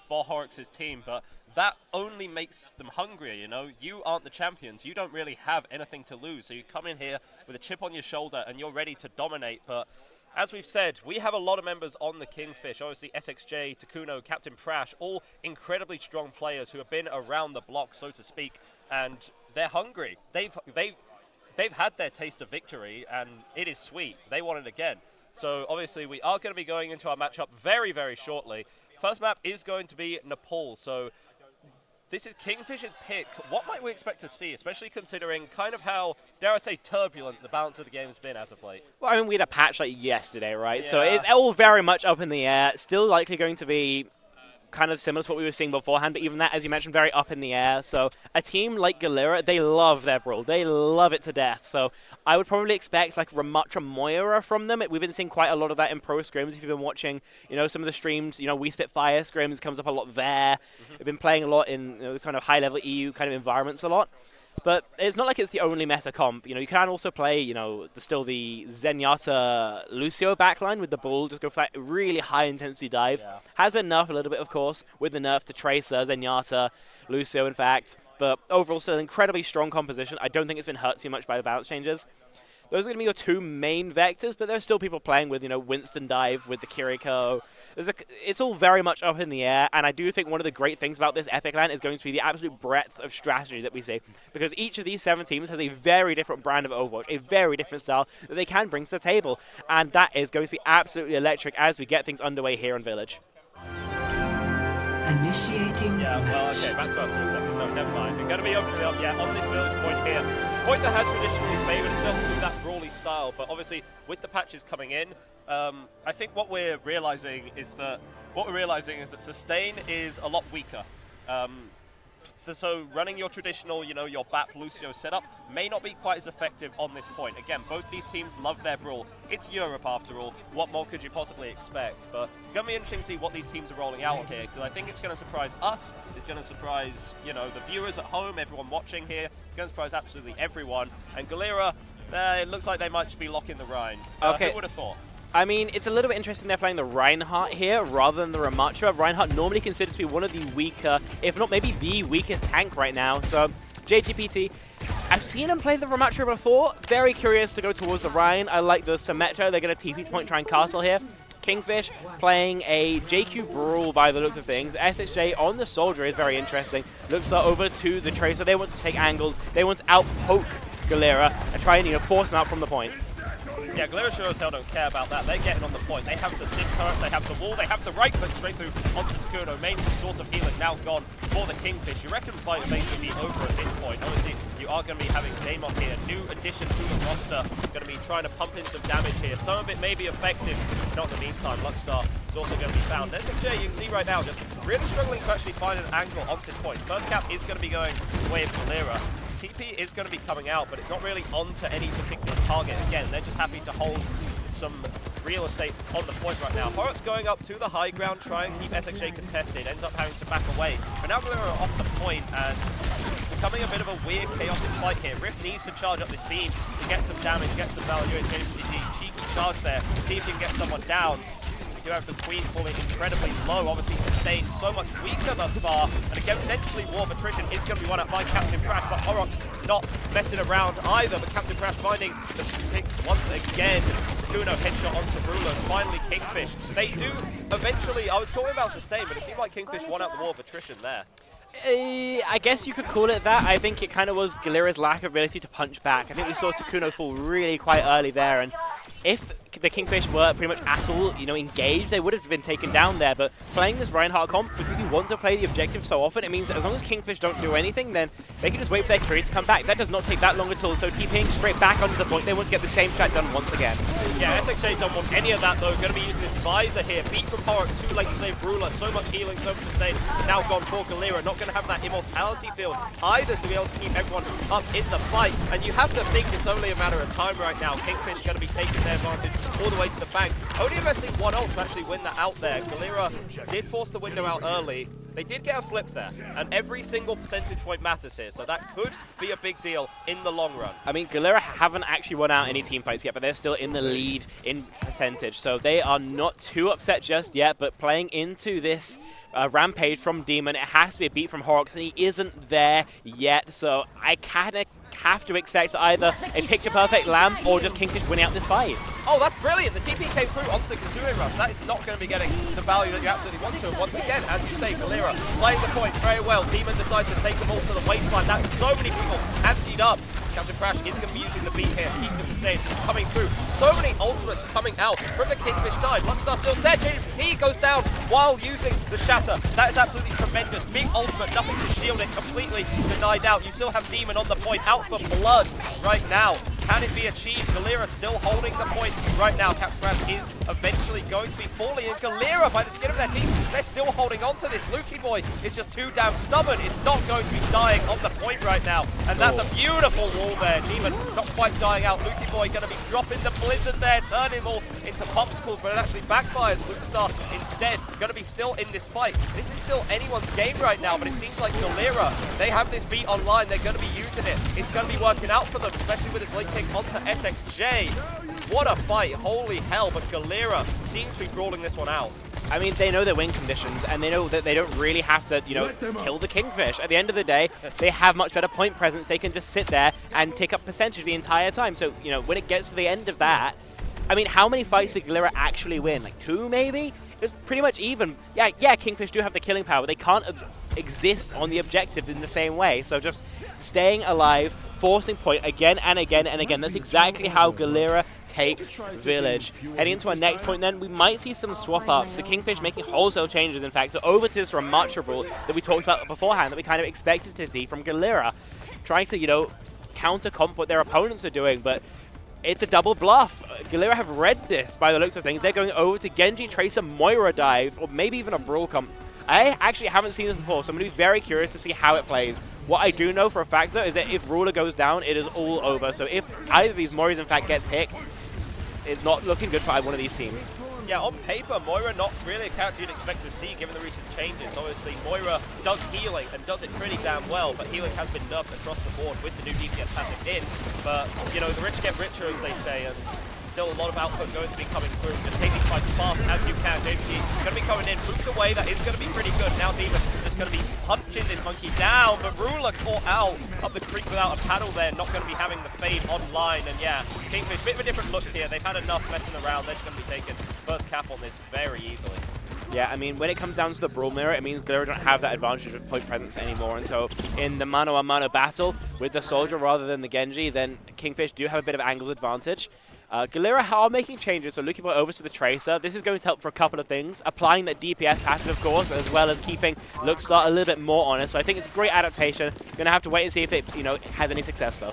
for Horrocks' team, but that only makes them hungrier, you know? You aren't the champions. You don't really have anything to lose. So you come in here with a chip on your shoulder and you're ready to dominate. But as we've said, we have a lot of members on the Kingfish. Obviously, SXJ, Takuno, Captain Prash, all incredibly strong players who have been around the block, so to speak, and they're hungry. They've had their taste of victory, and it is sweet. They want it again. So obviously, we are going to be going into our matchup very, very shortly. First map is going to be Nepal. So this is Kingfish's pick. What might we expect to see, especially considering kind of how, dare I say, turbulent the balance of the game has been as of late? Well, I mean, we had a patch like yesterday, right? Yeah. So it's all very much up in the air. Still likely going to be kind of similar to what we were seeing beforehand, but even that, as you mentioned, very up in the air. So a team like Galera, they love their brawl. They love it to death. So I would probably expect like Ramatra Moira from them. We've been seeing quite a lot of that in pro scrims. If you've been watching, you know, some of the streams, you know, We Spitfire scrims comes up a lot there. We've been playing a lot in, you know, this kind of high-level EU kind of environments a lot. But it's not like it's the only meta comp. You know, you can also play, you know, still the Zenyatta Lucio backline with the bull, just go for that really high-intensity dive. Yeah. Has been nerfed a little bit, of course, with the nerf to Tracer, Zenyatta, Lucio, in fact. But overall, still an incredibly strong composition. I don't think it's been hurt too much by the balance changes. Those are going to be your two main vectors, but there's still people playing with, you know, Winston Dive, with the Kiriko. It's all very much up in the air, and I do think one of the great things about this Epic LAN is going to be the absolute breadth of strategy that we see, because each of these 7 teams has a very different brand of Overwatch, a very different style that they can bring to the table, and that is going to be absolutely electric as we get things underway here in Village. Initiating Yeah, well, match. okay, back to us for a second. No, never mind. We're going to be opening up, yeah, on this Village point here. Point that has traditionally favoured itself to that brawly style, but obviously with the patches coming in, I think what we're realising is that Sustain is a lot weaker. So running your traditional, you know, your BAP Lucio setup may not be quite as effective on this point. Again, both these teams love their brawl. It's Europe after all. What more could you possibly expect? But it's going to be interesting to see what these teams are rolling out here, because I think it's going to surprise us. It's going to surprise, you know, the viewers at home, everyone watching here. It's going to surprise absolutely everyone. And Galera, it looks like they might just be locking the Rhine. Okay. Who would have thought? I mean, it's a little bit interesting they're playing the Reinhardt here rather than the Ramatra. Reinhardt normally considered to be one of the weaker, if not maybe the weakest tank right now. So, JGPT, I've seen him play the Ramatra before. Very curious to go towards the Rhine. I like the Symmetra. They're going to TP to point, try and castle here. Kingfish playing a JQ Brawl by the looks of things. SXJ on the Soldier is very interesting. Looks over to the Tracer. They want to take angles. They want to out-poke Galera and try and, you know, force him out from the point. Yeah, Galera sure as hell don't care about that. They're getting on the point. They have the Sid turret, they have the wall, they have the right click straight through onto Takuno. Main source of healing now gone for the Kingfish. You reckon the fight may be over at this point. Obviously, you are going to be having Damon here. New addition to the roster. Going to be trying to pump in some damage here. Some of it may be effective. Not in the meantime, Luckstar is also going to be found. SFJ, you can see right now, just really struggling to actually find an angle onto the point. First cap is going to be going the way of Galera. TP is going to be coming out, but it's not really onto any particular target. Again, they're just happy to hold some real estate on the point right now. Horrocks going up to the high ground, trying to keep SXJ contested, ends up having to back away. But now Galera are off the point, and it's becoming a bit of a weird, chaotic fight here. Rift needs to charge up this beam to get some damage, get some value. It's a cheeky charge there, see if he can get someone down. We do have the Queen falling incredibly low, obviously Sustained so much weaker thus far, and again, potentially War of Attrition is going to be won up by Captain Crash, but Horrocks not messing around either, but Captain Crash finding the pick once again. Kuno headshot onto Ruler, finally Kingfish. They do eventually, I was talking about Sustain, but it seemed like Kingfish won out the War of Attrition there. I guess you could call it that. I think it kind of was Galera's lack of ability to punch back. I think we saw Takuno fall really quite early there, and if the Kingfish were pretty much at all, you know, engaged, they would have been taken down there. But playing this Reinhardt comp, because you want to play the objective so often, it means that as long as Kingfish don't do anything, then they can just wait for their career to come back. That does not take that long at all. So TPing straight back onto the point, they want to get the same strat done once again. Yeah, SXJ don't want any of that though. Going to be using his visor here. Beat from Horrocks, too late to save Ruler. So much healing, so much sustain. Now gone for Galera. Not going to have that immortality field either to be able to keep everyone up in the fight. And you have to think it's only a matter of time right now. Kingfish going to be taking their advantage all the way to the bank. Only investing one ult to actually win that out there. Galera did force the window out early. They did get a flip there, and every single percentage point matters here, so that could be a big deal in the long run. I mean, Galera haven't actually won out any team fights yet, but they're still in the lead in percentage, so they are not too upset just yet, but playing into this rampage from Demon, it has to be a beat from Horrocks, and he isn't there yet, so I kind of have to expect either a picture-perfect lamp or just Kingfish winning out this fight. Oh, that's brilliant. The TP came through onto the Kazooie Rush. That is not going to be getting the value that you absolutely want to. And once again, as you say, Galera playing the point very well. Demon decides to take them all to the waistline. That's so many people antied up. Captain Crash is going to be using the beat here, keep the sustain coming through. So many ultimates coming out from the Kingfish side. Luckstar still dead. He goes down while using the Shatter. That is absolutely tremendous. Big ultimate, nothing to shield it, completely denied out. You still have Demon on the point, out for blood right now. Can it be achieved? Galera still holding the point right now. Captain Crash is eventually going to be falling, and Galera, by the skin of their teeth, they're still holding on to this. Lukey Boy is just too damn stubborn. It's not going to be dying on the point right now, and that's a beautiful wall there. Demon not quite dying out. Lukey Boy going to be dropping the blizzard there, turning them all into popsicles, but it actually backfires. Lukestar instead going to be still in this fight. This is still anyone's game right now, but it seems like Galera, they have this beat online. They're going to be using it. It's going to be working out for them, especially with his late kick onto SXJ. What a fight, holy hell, but Galera seems to be brawling this one out. I mean, they know their win conditions, and they know that they don't really have to, you know, kill the Kingfish. At the end of the day, they have much better point presence. They can just sit there and take up percentage the entire time. So, you know, when it gets to the end of that, I mean, how many fights did Galera actually win? Like 2, maybe? It was pretty much even. Yeah, Kingfish do have the killing power. They can't exist on the objective in the same way. So just staying alive, forcing point again and again and again. That's exactly how Galera takes Village. Heading into our next point then, we might see some swap-ups. The Kingfish making wholesale changes, in fact. So over to this Ramacha rule that we talked about beforehand, that we kind of expected to see from Galera. Trying to, you know, counter-comp what their opponents are doing, but it's a double bluff. Galera have read this by the looks of things. They're going over to Genji, Tracer, Moira dive, or maybe even a Brawl comp. I actually haven't seen this before, so I'm going to be very curious to see how it plays. What I do know for a fact, though, is that if Ruler goes down, it is all over. So if either of these Moiras, in fact, gets picked, it's not looking good for either one of these teams. Yeah, on paper, Moira not really a character you'd expect to see given the recent changes. Obviously, Moira does healing and does it pretty damn well, but healing has been nerfed across the board with the new DPS passive in. But, you know, the rich get richer, as they say, and still a lot of output going to be coming through. Just take these fights fast as you can. JVG going to be coming in, moves away. That is going to be pretty good. Now Demon just going to be punching this monkey down, but Ruler caught out up the creek without a paddle there. Not going to be having the fade online. And yeah, Kingfish, bit of a different look here. They've had enough messing around. They're just going to be taking first cap on this very easily. Yeah, I mean, when it comes down to the Brawl Mirror, it means Galera don't have that advantage of point presence anymore. And so in the mano-a-mano battle with the Soldier rather than the Genji, then Kingfish do have a bit of angles advantage. Galera are making changes, so Lukey Boy over to the Tracer. This is going to help for a couple of things. Applying that DPS passive, of course, as well as keeping Luckstar a little bit more on it. So I think it's a great adaptation. Going to have to wait and see if it, you know, has any success, though.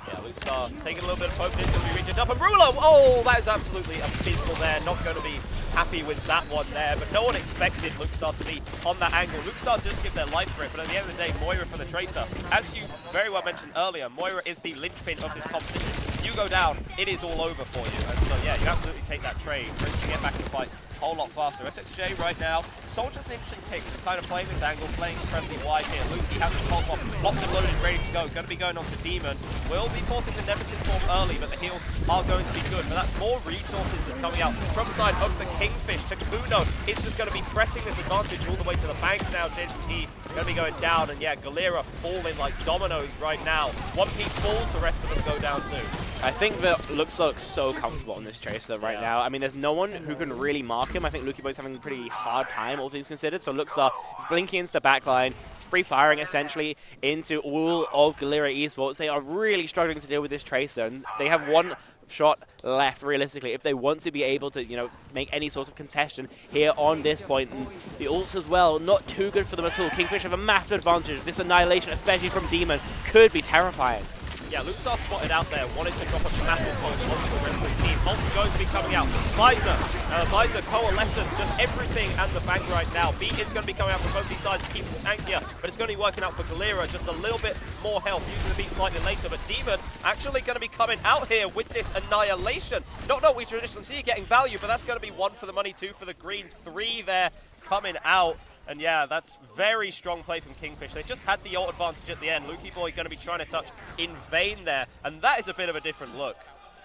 Yeah, Luckstar taking a little bit of poke. It's going to be reaching up. And Ruler, oh, that is absolutely abysmal there. Not going to be happy with that one there, but no one expected Luckstar to be on that angle. Luckstar does give their life for it, but at the end of the day, Moira for the Tracer. As you very well mentioned earlier, Moira is the linchpin of this competition. You go down, it is all over for you. And so, yeah, you absolutely take that trade. Tries to get back in the fight a whole lot faster. SXJ right now, Soldier's an interesting pick. He's kind of playing this angle, playing incredibly wide here. Lukey has his pulse off, lots of loaded, ready to go. Going to be going on to Demon. Will be forcing the Nemesis form early, but the heals are going to be good. But that's more resources that's coming out from the side of the Kingfish. To Kuno, it's just going to be pressing this advantage all the way to the bank now. JT going to be going down, and yeah, Galera falling like dominoes right now. One piece falls, the rest of them go down too. I think that looks so comfortable on this Tracer right now. I mean, there's no one who can really mark him. I think Lukey Boy's having a pretty hard time, all things considered. So Luckstar is blinking into the backline, free firing essentially into all of Galera Esports. They are really struggling to deal with this Tracer, and they have one shot left realistically if they want to be able to, you know, make any sort of contestation here on this point. And the ults as well, not too good for them at all. Kingfish have a massive advantage. This annihilation, especially from Demon, could be terrifying. Yeah, Luckstar spotted out there, wanted to drop a massive pulse onto the rest of the team. Ult's going to be coming out. Visor, Coalescence, just everything and the bank right now. Beat is going to be coming out from both these sides to keep them tankier, but it's going to be working out for Galera. Just a little bit more health, using the beat slightly later, but Demon actually going to be coming out here with this annihilation. Not what we traditionally see getting value, but that's going to be 1 for the money, 2 for the green, 3 there coming out. And yeah, that's very strong play from Kingfish. They just had the ult advantage at the end. Lukey Boy going to be trying to touch in vain there, and that is a bit of a different look.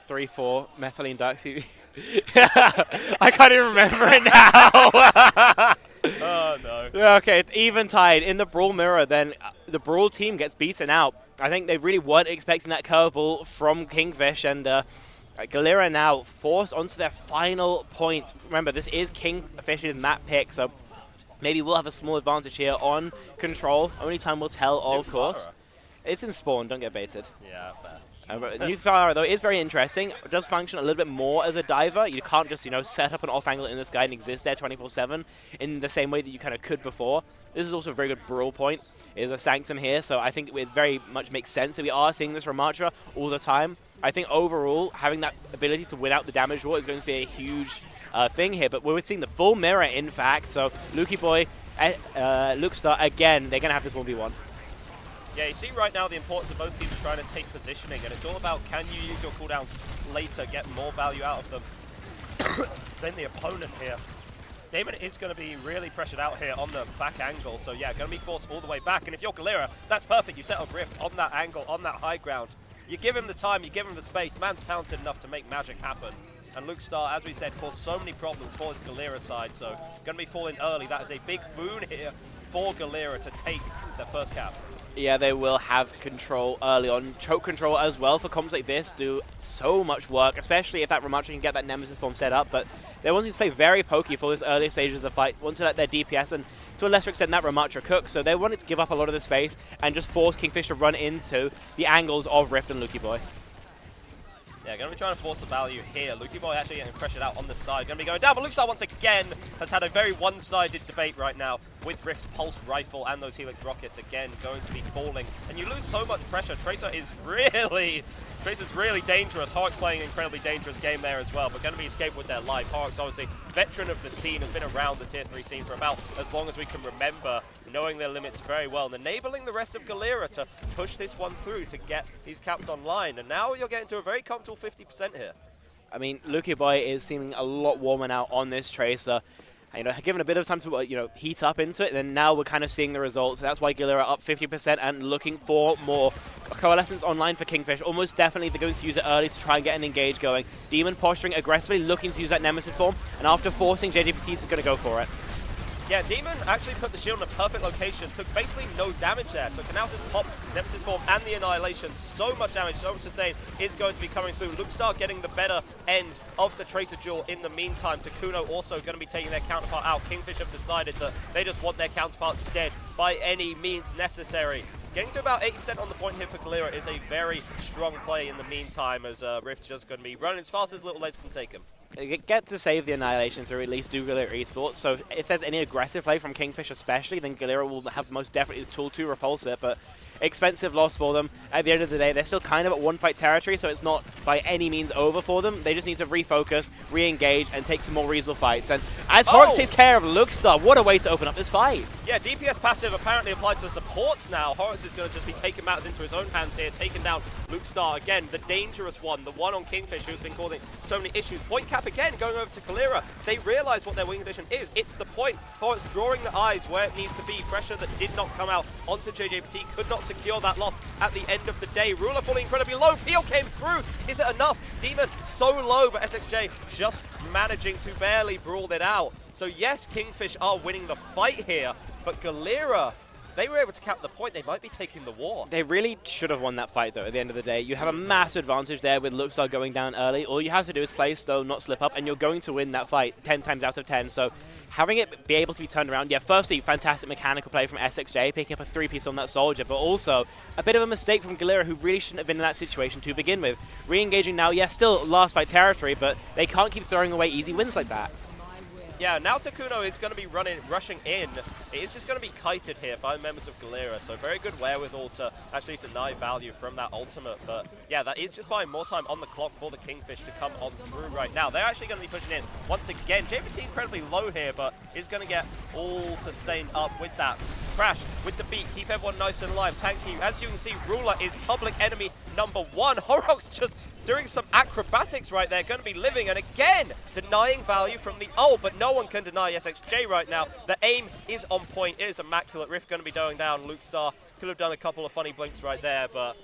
3-4 methylene ducks. I can't even remember it now. Oh no. Okay, it's even tied in the Brawl mirror. Then the Brawl team gets beaten out. I think they really weren't expecting that curveball from Kingfish, and Galera now forced onto their final point. Remember, this is Kingfish's map pick, so maybe we'll have a small advantage here on control. Only time will tell, of course. It's in spawn, don't get baited. Yeah, fair. New Farah, though, is very interesting. It does function a little bit more as a diver. You can't just, set up an off angle in the sky and exist there 24/7 in the same way that you kind of could before. This is also a very good Brawl point. It is a Sanctum here, so I think it very much makes sense that we are seeing this Ramattra all the time. I think overall, having that ability to win out the damage war is going to be a huge thing here, but we're seeing the full mirror, in fact, so Lukey Boy, Lukestar, again, they're going to have this 1v1. Yeah, you see right now the importance of both teams trying to take positioning, and it's all about can you use your cooldowns later, get more value out of them than the opponent here. Damon is going to be really pressured out here on the back angle, so yeah, going to be forced all the way back, and if you're Galera, that's perfect. You set up Rift on that angle, on that high ground. You give him the time, you give him the space. Man's talented enough to make magic happen. And Lukestar, as we said, caused so many problems for his Galera side, so going to be falling early. That is a big boon here for Galera to take their first cap. Yeah, they will have control early on. Choke control as well for comps like this do so much work, especially if that Ramattra can get that Nemesis form set up. But they're wanting to play very pokey for this early stages of the fight, want to let their DPS and to a lesser extent that Ramattra cook. So they wanted to give up a lot of the space and just force Kingfish to run into the angles of Rift and Lukey Boy. Yeah, going to be trying to force the value here. Lukey Boy actually getting pressured out on the side. Going to be going down, but Lukestar once again has had a very one-sided debate right now with Rift's Pulse Rifle and those Helix Rockets again going to be falling. And you lose so much pressure. Tracer's really dangerous. Horrocks playing an incredibly dangerous game there as well, but going to be escaped with their life. Horrocks, obviously, veteran of the scene, has been around the Tier 3 scene for about as long as we can remember, knowing their limits very well, and enabling the rest of Galera to push this one through to get these caps online. And now you're getting to a very comfortable 50% here. I mean, Lukey Boy is seeming a lot warmer now on this Tracer. Given a bit of time to heat up into it, then now we're kind of seeing the results. That's why Galera up 50% and looking for more. Coalescence online for Kingfish. Almost definitely they're going to use it early to try and get an engage going. Demon posturing aggressively, looking to use that Nemesis form, and after forcing JJPT, is going to go for it. Yeah, Demon actually put the shield in a perfect location, took basically no damage there, so can now just pop Nemesis form and the Annihilation. So much damage, so much sustain is going to be coming through. Lukestar getting the better end of the Tracer duel in the meantime. Takuno also going to be taking their counterpart out. Kingfish have decided that they just want their counterparts dead by any means necessary. Getting to about 80% on the point here for Galera is a very strong play in the meantime, as Rift just going to be running as fast as little legs can take him. Get to save the Annihilation through at least do Galera Esports, so if there's any aggressive play from Kingfish especially, then Galera will have most definitely the tool to repulse it, but expensive loss for them. At the end of the day, they're still kind of at one-fight territory, so it's not by any means over for them. They just need to refocus, re-engage, and take some more reasonable fights. And as Horrocks takes care of Lukestar, what a way to open up this fight. Yeah, DPS passive apparently applied to the supports now. Horrocks is going to just be taking matters into his own hands here, taking down Lukestar again, the dangerous one, the one on Kingfish who's been causing so many issues. Point cap again, going over to Galera. They realize what their wing condition is. It's the point. Horrocks drawing the eyes where it needs to be. Pressure that did not come out onto JJPT, could not secure that loss at the end of the day. Ruler falling incredibly low. Peel came through. Is it enough? Demon so low, but SXJ just managing to barely brawl it out. So yes, Kingfish are winning the fight here, but Galera, they were able to cap the point. They might be taking the war. They really should have won that fight, though, at the end of the day. You have a massive advantage there with Lukestar going down early. All you have to do is play slow, not slip up, and you're going to win that fight 10 times out of 10. So having it be able to be turned around, yeah, firstly, fantastic mechanical play from SXJ, picking up a 3-piece on that Soldier, but also a bit of a mistake from Galera, who really shouldn't have been in that situation to begin with. Re-engaging now, yeah, still last fight territory, but they can't keep throwing away easy wins like that. Yeah, now Takuno is going to be rushing in. It is just going to be kited here by members of Galera, so very good wherewithal to actually deny value from that ultimate. But yeah, that is just buying more time on the clock for the Kingfish to come on through right now. They're actually going to be pushing in once again. JPT incredibly low here, but is going to get all sustained up with that. Crash with the beat, keep everyone nice and alive. Tanky, as you can see, Ruler is public enemy #1. Horrocks just doing some acrobatics right there, going to be living, and again, denying value from the ult, but no one can deny SXJ right now. The aim is on point, it is immaculate. Rift going to be going down. Luke Star could have done a couple of funny blinks right there, but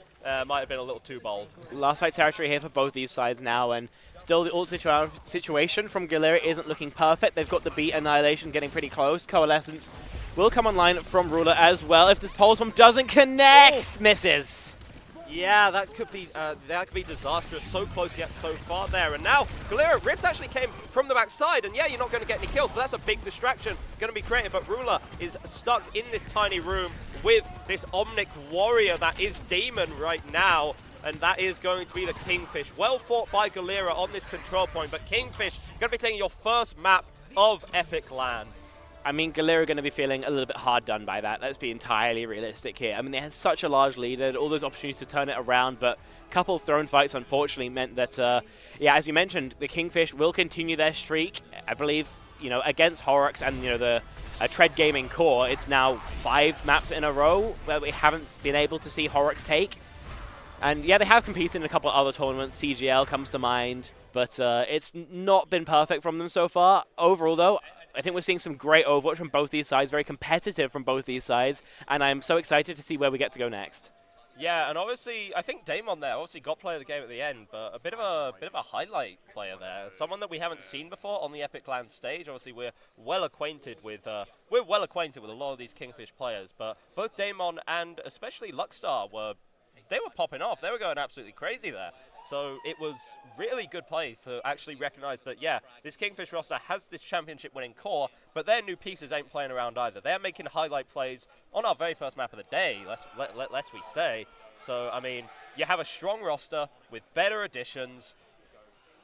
might have been a little too bold. Last fight territory here for both these sides now, and still the ult situation from Galera isn't looking perfect. They've got the beat Annihilation getting pretty close. Coalescence will come online from Ruler as well. If this pulse bomb doesn't connect, misses. Yeah, that could be disastrous. So close yet so far there. And now Galera, Rift actually came from the backside, and yeah, you're not going to get any kills, but that's a big distraction going to be created. But Ruler is stuck in this tiny room with this Omnic Warrior that is Demon right now, and that is going to be the Kingfish. Well fought by Galera on this control point, but Kingfish going to be taking your first map of Epic Land. I mean, Galera are going to be feeling a little bit hard done by that. Let's be entirely realistic here. I mean, they had such a large lead, they had all those opportunities to turn it around, but a couple of thrown fights unfortunately meant that, yeah, as you mentioned, the Kingfish will continue their streak. I believe, you know, against Horrocks and, you know, the Tread Gaming core, it's now 5 maps in a row where we haven't been able to see Horrocks take. And yeah, they have competed in a couple of other tournaments. CGL comes to mind, but it's not been perfect from them so far. Overall, though, I think we're seeing some great Overwatch from both these sides, very competitive from both these sides, and I'm so excited to see where we get to go next. Yeah, and obviously, I think Damon there obviously got player of the game at the end, but a bit of a highlight player there. Someone that we haven't seen before on the Epic Land stage. Obviously, we're well acquainted with a lot of these Kingfish players, but both Damon and especially Luckstar were popping off. They were going absolutely crazy there. So it was really good play to actually recognize that, yeah, this Kingfish roster has this championship-winning core, but their new pieces ain't playing around either. They're making highlight plays on our very first map of the day, lest we say. So, I mean, you have a strong roster with better additions.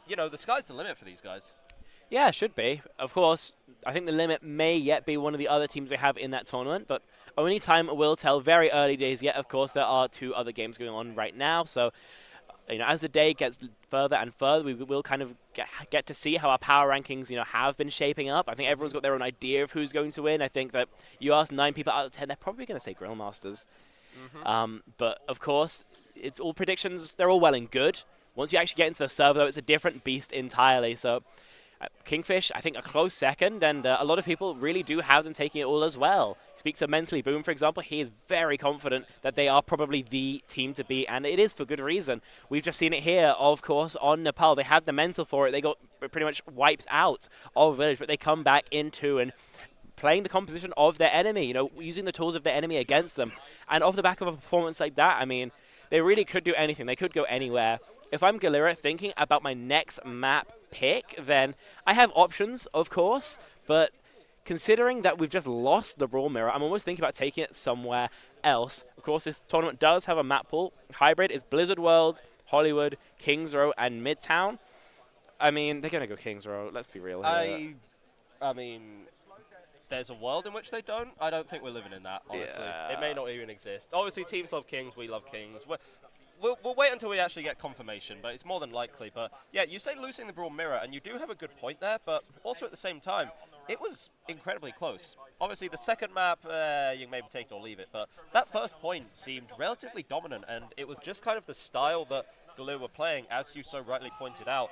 You know, the sky's the limit for these guys. Yeah, it should be. Of course, I think the limit may yet be one of the other teams we have in that tournament, but only time will tell. Very early days yet. Of course, there are 2 other games going on right now, so you know, as the day gets further and further, we will kind of get to see how our power rankings, you know, have been shaping up. I think everyone's got their own idea of who's going to win. I think that you ask 9 people out of 10, they're probably going to say Grillmasters. But of course, it's all predictions. They're all well and good. Once you actually get into the server, though, it's a different beast entirely. So Kingfish, I think, a close second, and a lot of people really do have them taking it all as well. Speak to Mentally Boom, for example. He is very confident that they are probably the team to beat, and it is for good reason. We've just seen it here, of course, on Nepal. They had the mental for it. They got pretty much wiped out of Village, but they come back into and playing the composition of their enemy, you know, using the tools of their enemy against them. And off the back of a performance like that, I mean, they really could do anything. They could go anywhere. If I'm Galera thinking about my next map pick, then I have options, of course, but considering that we've just lost the Brawl Mirror, I'm almost thinking about taking it somewhere else. Of course, this tournament does have a map pool. Hybrid is Blizzard World, Hollywood, Kings Row, and Midtown. I mean, they're going to go Kings Row. Let's be real here. I mean, there's a world in which they don't. I don't think we're living in that, honestly. Yeah. It may not even exist. Obviously, teams love Kings. We love Kings. We'll wait until we actually get confirmation, but it's more than likely. But yeah, you say losing the Brawl Mirror, and you do have a good point there, but also at the same time, it was incredibly close. Obviously, the second map, you can maybe take it or leave it, but that first point seemed relatively dominant, and it was just kind of the style that Galera were playing, as you so rightly pointed out.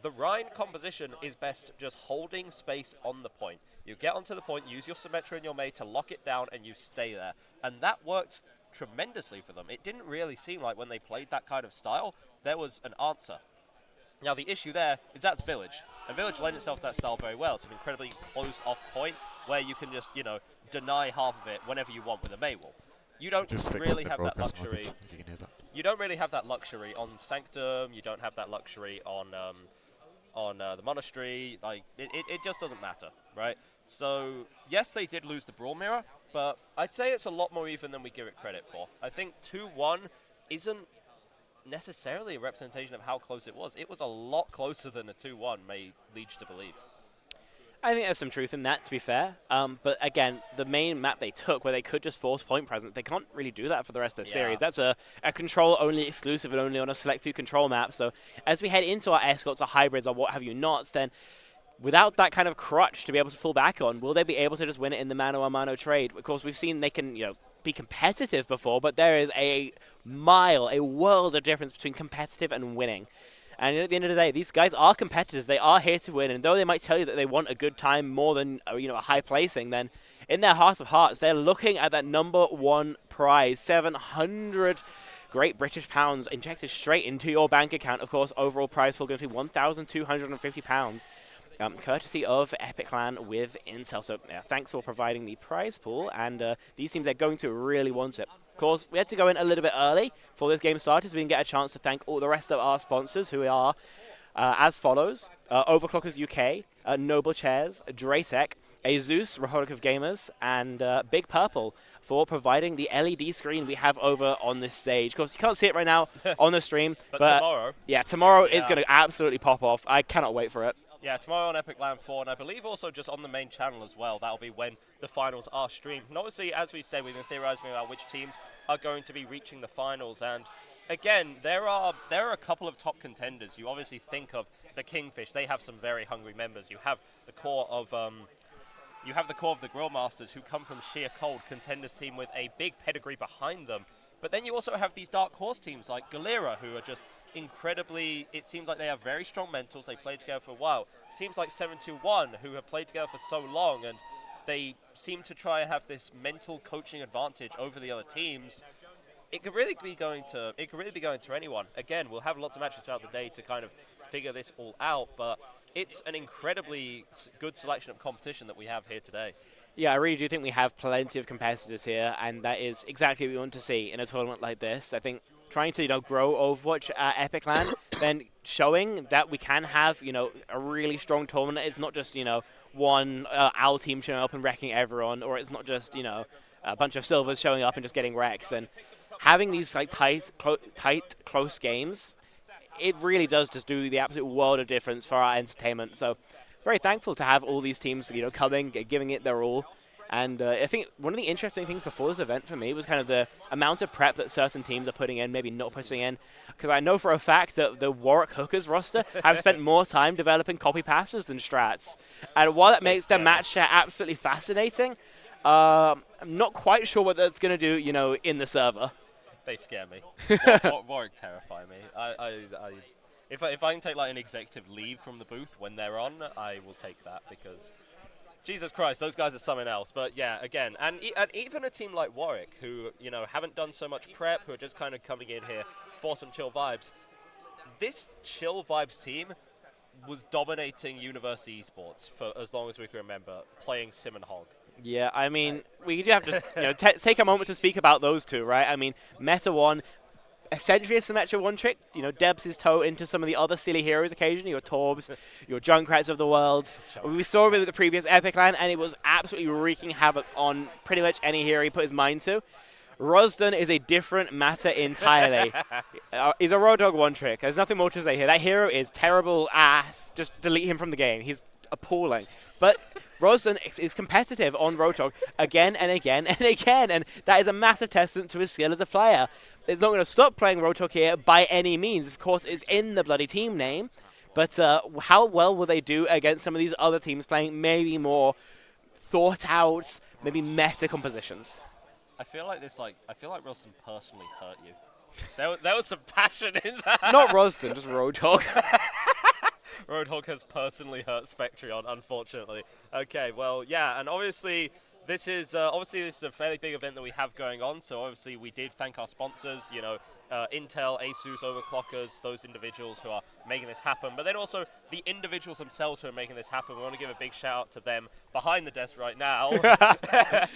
The Rhine composition is best just holding space on the point. You get onto the point, use your Symmetra and your Mei to lock it down, and you stay there. And that worked tremendously for them. It didn't really seem like when they played that kind of style, there was an answer. Now, the issue there is that's Village. And Village lent itself to that style very well. It's an incredibly closed-off point where you can just, you know, deny half of it whenever you want with a Mei wall. You don't really have that luxury. You don't really have that luxury on Sanctum. You don't have that luxury on the Monastery. Like, it just doesn't matter, right? So, yes, they did lose the Brawl Mirror, but I'd say it's a lot more even than we give it credit for. I think 2-1 isn't necessarily a representation of how close it was. It was a lot closer than a 2-1 may lead you to believe. I think there's some truth in that, to be fair. But again, the main map they took, where they could just force point presence, they can't really do that for the rest of the series. That's a control-only exclusive and only on a select few control maps. So as we head into our escorts or hybrids or what have you nots, then without that kind of crutch to be able to fall back on, will they be able to just win it in the mano-a-mano trade? Of course, we've seen they can, you know, be competitive before, but there is a a world of difference between competitive and winning. And at the end of the day, these guys are competitors. They are here to win. And though they might tell you that they want a good time more than a high placing, then in their heart of hearts, they're looking at that #1 prize, 700 Great British pounds injected straight into your bank account. Of course, overall prize pool going to be £1,250. Courtesy of Epic Clan with Intel. So yeah, thanks for providing the prize pool, and these teams are going to really want it. Of course, we had to go in a little bit early before this game started so we can get a chance to thank all the rest of our sponsors, who are as follows: Overclockers UK, Noble Chairs, Draytech, Azus, Republic of Gamers, and Big Purple for providing the LED screen we have over on this stage. Of course, you can't see it right now on the stream, but tomorrow. Yeah, tomorrow is going to absolutely pop off. I cannot wait for it. Yeah, tomorrow on Epic Land 4, and I believe also just on the main channel as well. That'll be when the finals are streamed. And obviously, as we said, we've been theorizing about which teams are going to be reaching the finals. And again, there are a couple of top contenders. You obviously think of the Kingfish. They have some very hungry members. You have the core of the Grill Masters, who come from sheer cold, contenders team with a big pedigree behind them. But then you also have these dark horse teams like Galera, who are just incredibly, it seems like they have very strong mentals. They played together for a while. Teams like 721, who have played together for so long, and they seem to try and have this mental coaching advantage over the other teams. It could really be going to anyone. Again, we'll have lots of matches throughout the day to kind of figure this all out, but it's an incredibly good selection of competition that we have here today. Yeah, I really do think we have plenty of competitors here, and that is exactly what we want to see in a tournament like this. I think trying to grow Overwatch at Epic Land, then showing that we can have a really strong tournament. It's not just one OWL team showing up and wrecking everyone, or it's not just a bunch of silvers showing up and just getting wrecked. Then having these tight, close games, it really does just do the absolute world of difference for our entertainment. So very thankful to have all these teams coming, giving it their all. And I think one of the interesting things before this event for me was kind of the amount of prep that certain teams are putting in, maybe not putting in. Because I know for a fact that the Warwick Hookers roster have spent more time developing copy passes than strats. And while that makes their match chat absolutely fascinating, I'm not quite sure what that's going to do, in the server. They scare me. Warwick terrify me. If I can take like an executive leave from the booth when they're on, I will take that, because Jesus Christ, those guys are something else. But yeah, again, and even a team like Warwick, who haven't done so much prep, who are just kind of coming in here for some chill vibes. This chill vibes team was dominating University Esports for as long as we can remember, playing Sim and Hog. Yeah, I mean, we do have to take a moment to speak about those two, right? I mean, Meta 1, essentially a Symmetra one trick, debs his toe into some of the other silly heroes occasionally, your Torbs, your Junkrats of the world. We saw it with the previous Epic Land, and it was absolutely wreaking havoc on pretty much any hero he put his mind to. Rosden is a different matter entirely. He's a Roadhog one trick. There's nothing more to say here. That hero is terrible ass. Just delete him from the game. He's appalling. But Rosden is competitive on Roadhog again and again and again, and that is a massive testament to his skill as a player. It's not going to stop playing Roadhog here by any means. Of course, it's in the bloody team name, but how well will they do against some of these other teams playing maybe more thought out, maybe meta compositions? I feel like Rosden personally hurt you. There was some passion in that. Not Rosden, just Roadhog. Roadhog has personally hurt Spectrion, unfortunately. Okay, well, yeah, and obviously this is a fairly big event that we have going on. So obviously we did thank our sponsors, Intel, Asus, Overclockers, those individuals who are making this happen. But then also the individuals themselves who are making this happen. We want to give a big shout out to them behind the desk right now. We can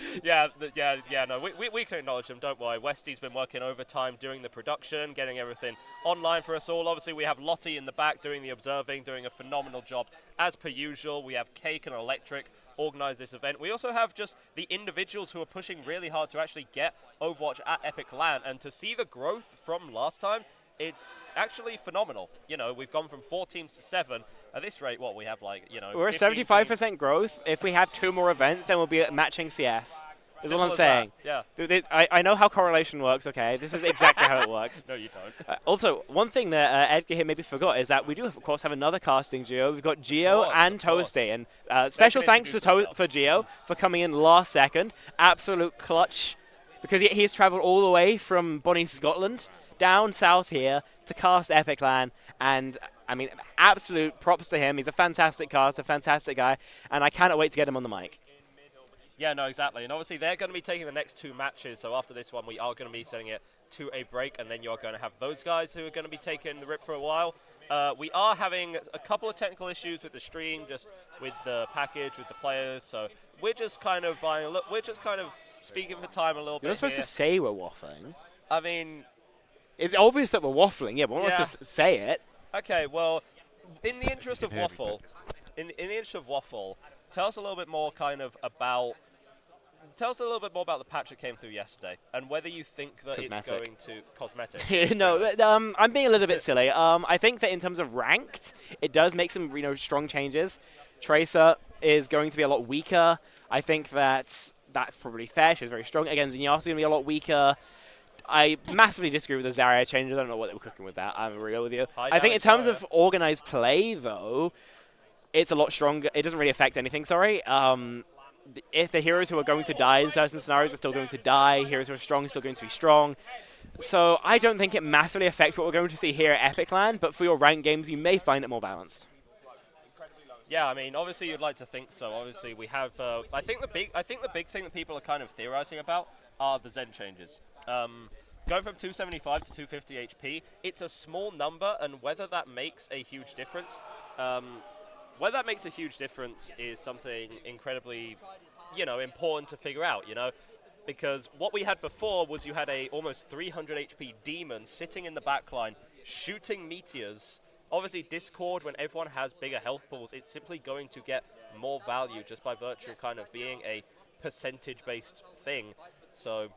acknowledge them, don't worry. Westy's been working overtime during the production, getting everything online for us all. Obviously, we have Lottie in the back doing the observing, doing a phenomenal job as per usual. We have Cake and Electric organize this event. We also have just the individuals who are pushing really hard to actually get Overwatch at Epic Land, and to see the growth from last time, it's actually phenomenal. We've gone from 4 teams to 7. At this rate, what we have, we're at 75% growth. If we have 2 more events, then we'll be at matching CS. Is what I'm saying. Yeah. I know how correlation works, okay? This is exactly how it works. No, you don't. Also, one thing that Edgar here maybe forgot is that we do, of course, have another casting duo. We've got Geo and Toasty. And special thanks to for Geo for coming in last second. Absolute clutch because he's traveled all the way from Bonnie, Scotland, down south here to cast EPIC41, and I mean, absolute props to him. He's a fantastic caster, fantastic guy, and I cannot wait to get him on the mic. Yeah, no, exactly. And obviously they're going to be taking the next 2 matches, so after this one we are going to be setting it to a break, and then you are going to have those guys who are going to be taking the rip for a while. We are having a couple of technical issues with the stream, just with the package, with the players, so we're just kind of we're just kind of speaking for time a little bit. You're not supposed to say we're waffling. I mean, it's obvious that we're waffling, yeah, but let's just say it. Okay, well, in the interest of waffle, in the interest of waffle, tell us a little bit more about the patch that came through yesterday, and whether you think that it's going to cosmetic. No, I'm being a little bit silly. I think that in terms of ranked, it does make some strong changes. Tracer is going to be a lot weaker. I think that's probably fair. She's very strong. Again, Zenyatta's going to be a lot weaker. I massively disagree with the Zarya change. I don't know what they were cooking with that. I'm real with you. I think in terms of organized play, though, it's a lot stronger. It doesn't really affect anything, sorry. If the heroes who are going to die in certain scenarios are still going to die, heroes who are strong are still going to be strong. So I don't think it massively affects what we're going to see here at EPIC41, but for your ranked games, you may find it more balanced. Yeah, I mean, obviously you'd like to think so. Obviously we have. I think the big thing that people are kind of theorizing about are the Zen changes. Going from 275 to 250 HP, it's a small number, and whether that makes a huge difference, is something incredibly, important to figure out, because what we had before was you had a almost 300 HP demon sitting in the backline, shooting meteors. Obviously, Discord, when everyone has bigger health pools, it's simply going to get more value just by virtue of kind of being a percentage-based thing. So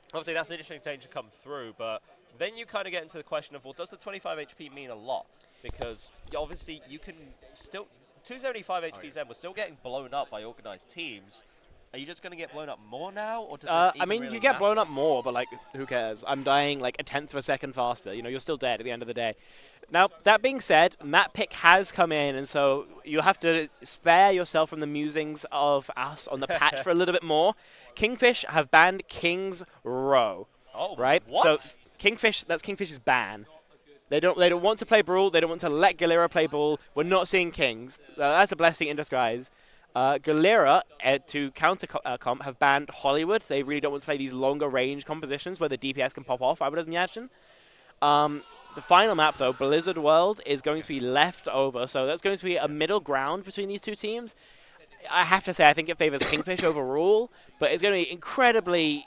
obviously that's an interesting change to come through, but then you kind of get into the question of, well, does the 25 HP mean a lot? Because obviously you can still, 275 HP Zen was still getting blown up by organized teams. Are you just going to get blown up more now, or does it even I mean, really you get matter? blown up more, but, who cares? I'm dying, a 1/10 of a second faster. You're still dead at the end of the day. Now, that being said, map pick has come in, and so you have to spare yourself from the musings of us on the patch for a little bit more. Kingfish have banned King's Row. Oh, right? What? So, Kingfish, that's Kingfish's ban. They don't want to play Brawl. They don't want to let Galera play Brawl. We're not seeing Kings. That's a blessing in disguise. Galera, to counter comp, have banned Hollywood. They really don't want to play these longer range compositions where the DPS can pop off, I would imagine. The final map, though, Blizzard World, is going to be left over. So that's going to be a middle ground between these two teams. I have to say, I think it favors Kingfish overall, but it's going to be incredibly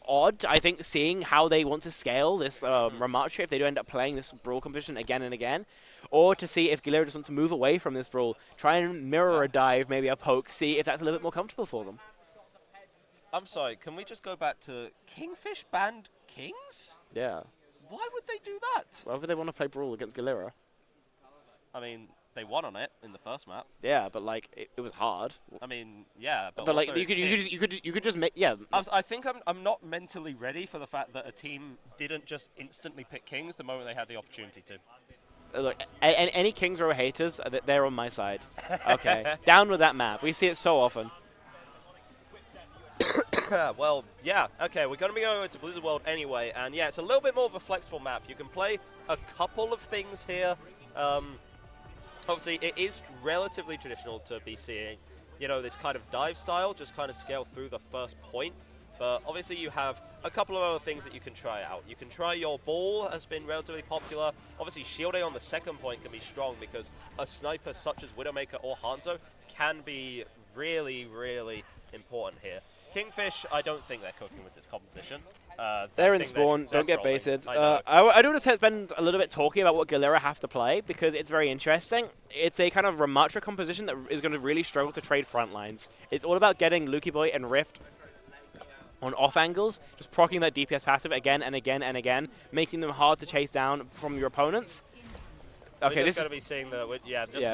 odd, I think, seeing how they want to scale this Ramatri if they do end up playing this Brawl competition again and again, or to see if Galera just wants to move away from this Brawl, try and mirror a dive, maybe a poke, see if that's a little bit more comfortable for them. I'm sorry, can we just go back to Kingfish banned Kings? Yeah. Why would they do that? Why would they want to play Brawl against Galera? I mean, they won on it in the first map. Yeah, but it was hard. I mean, yeah, but also you could just make I think I'm not mentally ready for the fact that a team didn't just instantly pick Kings the moment they had the opportunity to. Look, any Kings Row haters, they're on my side. Okay, down with that map. We see it so often. Well, yeah, okay, we're going to be going to Blizzard World anyway, and yeah, it's a little bit more of a flexible map. You can play a couple of things here. Obviously, it is relatively traditional to be seeing, this kind of dive style, just kind of scale through the first point. But obviously, you have a couple of other things that you can try out. You can try your ball, has been relatively popular. Obviously, shielding on the second point can be strong because a sniper such as Widowmaker or Hanzo can be really, really important here. Kingfish, I don't think they're cooking with this composition. They're in spawn, don't get baited. I do want to spend a little bit talking about what Galera have to play because it's very interesting. It's a kind of Ramattra composition that is going to really struggle to trade front lines. It's all about getting Lucky Boy and Rift on off angles, just proccing that DPS passive again and again and again, making them hard to chase down from your opponents. Okay, this is going to be seeing the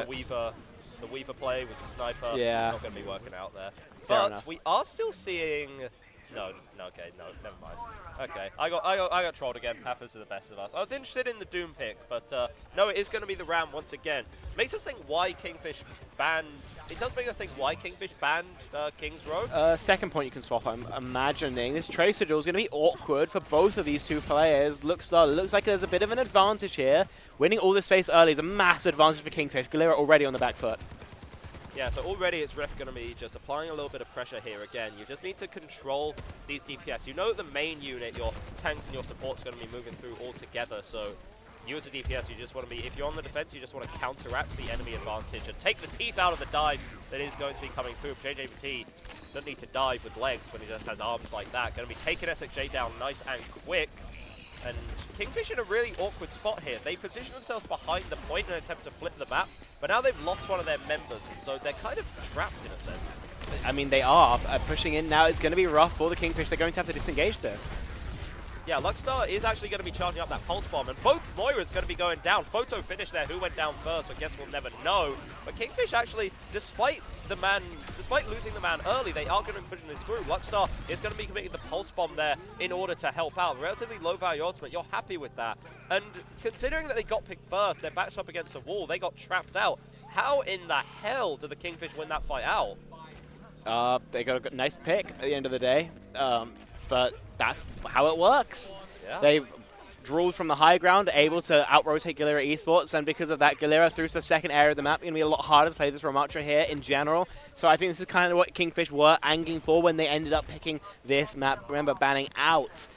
Weaver play with the sniper. Yeah. Not going to be working out there. But we are still seeing No, okay, no, never mind. Okay, I got trolled again. Happens to the best of us. I was interested in the Doom pick, but no, it is going to be the Ram once again. Makes us think why Kingfish banned. It does make us think why Kingfish banned King's Road. Second point you can swap. I'm imagining this Tracer duel is going to be awkward for both of these two players. Looks like there's a bit of an advantage here. Winning all this space early is a massive advantage for Kingfish. Galera already on the back foot. Yeah, so already it's Ref going to be just applying a little bit of pressure here again. You just need to control these DPS. You know the main unit, your tanks and your support's going to be moving through all together, so you as a DPS, you just want to be, if you're on the defense, you just want to counteract the enemy advantage and take the teeth out of the dive that is going to be coming through. JJPT doesn't need to dive with legs when he just has arms like that. Going to be taking SXJ down nice and quick. And Kingfish in a really awkward spot here. They position themselves behind the point in an attempt to flip the map, but now they've lost one of their members, and so they're kind of trapped in a sense. I mean, they are pushing in now. It's going to be rough for the Kingfish. They're going to have to disengage this. Yeah, Luckstar is actually going to be charging up that Pulse Bomb, and both Moira's going to be going down. Photo finished there, who went down first, I guess we'll never know. But Kingfish actually, despite losing the man early, they are going to be pushing this through. Luckstar is going to be committing the Pulse Bomb there in order to help out. Relatively low value ultimate, you're happy with that. And considering that they got picked first, they're backed up against a wall, they got trapped out. How in the hell did the Kingfish win that fight out? They got a nice pick at the end of the day, but that's how it works. Yeah. They've ruled from the high ground, able to out-rotate Galera Esports, and because of that, Galera through to the second area of the map. It's going to be a lot harder to play this Ramattra here in general. So I think this is kind of what Kingfish were angling for when they ended up picking this map. Remember, banning out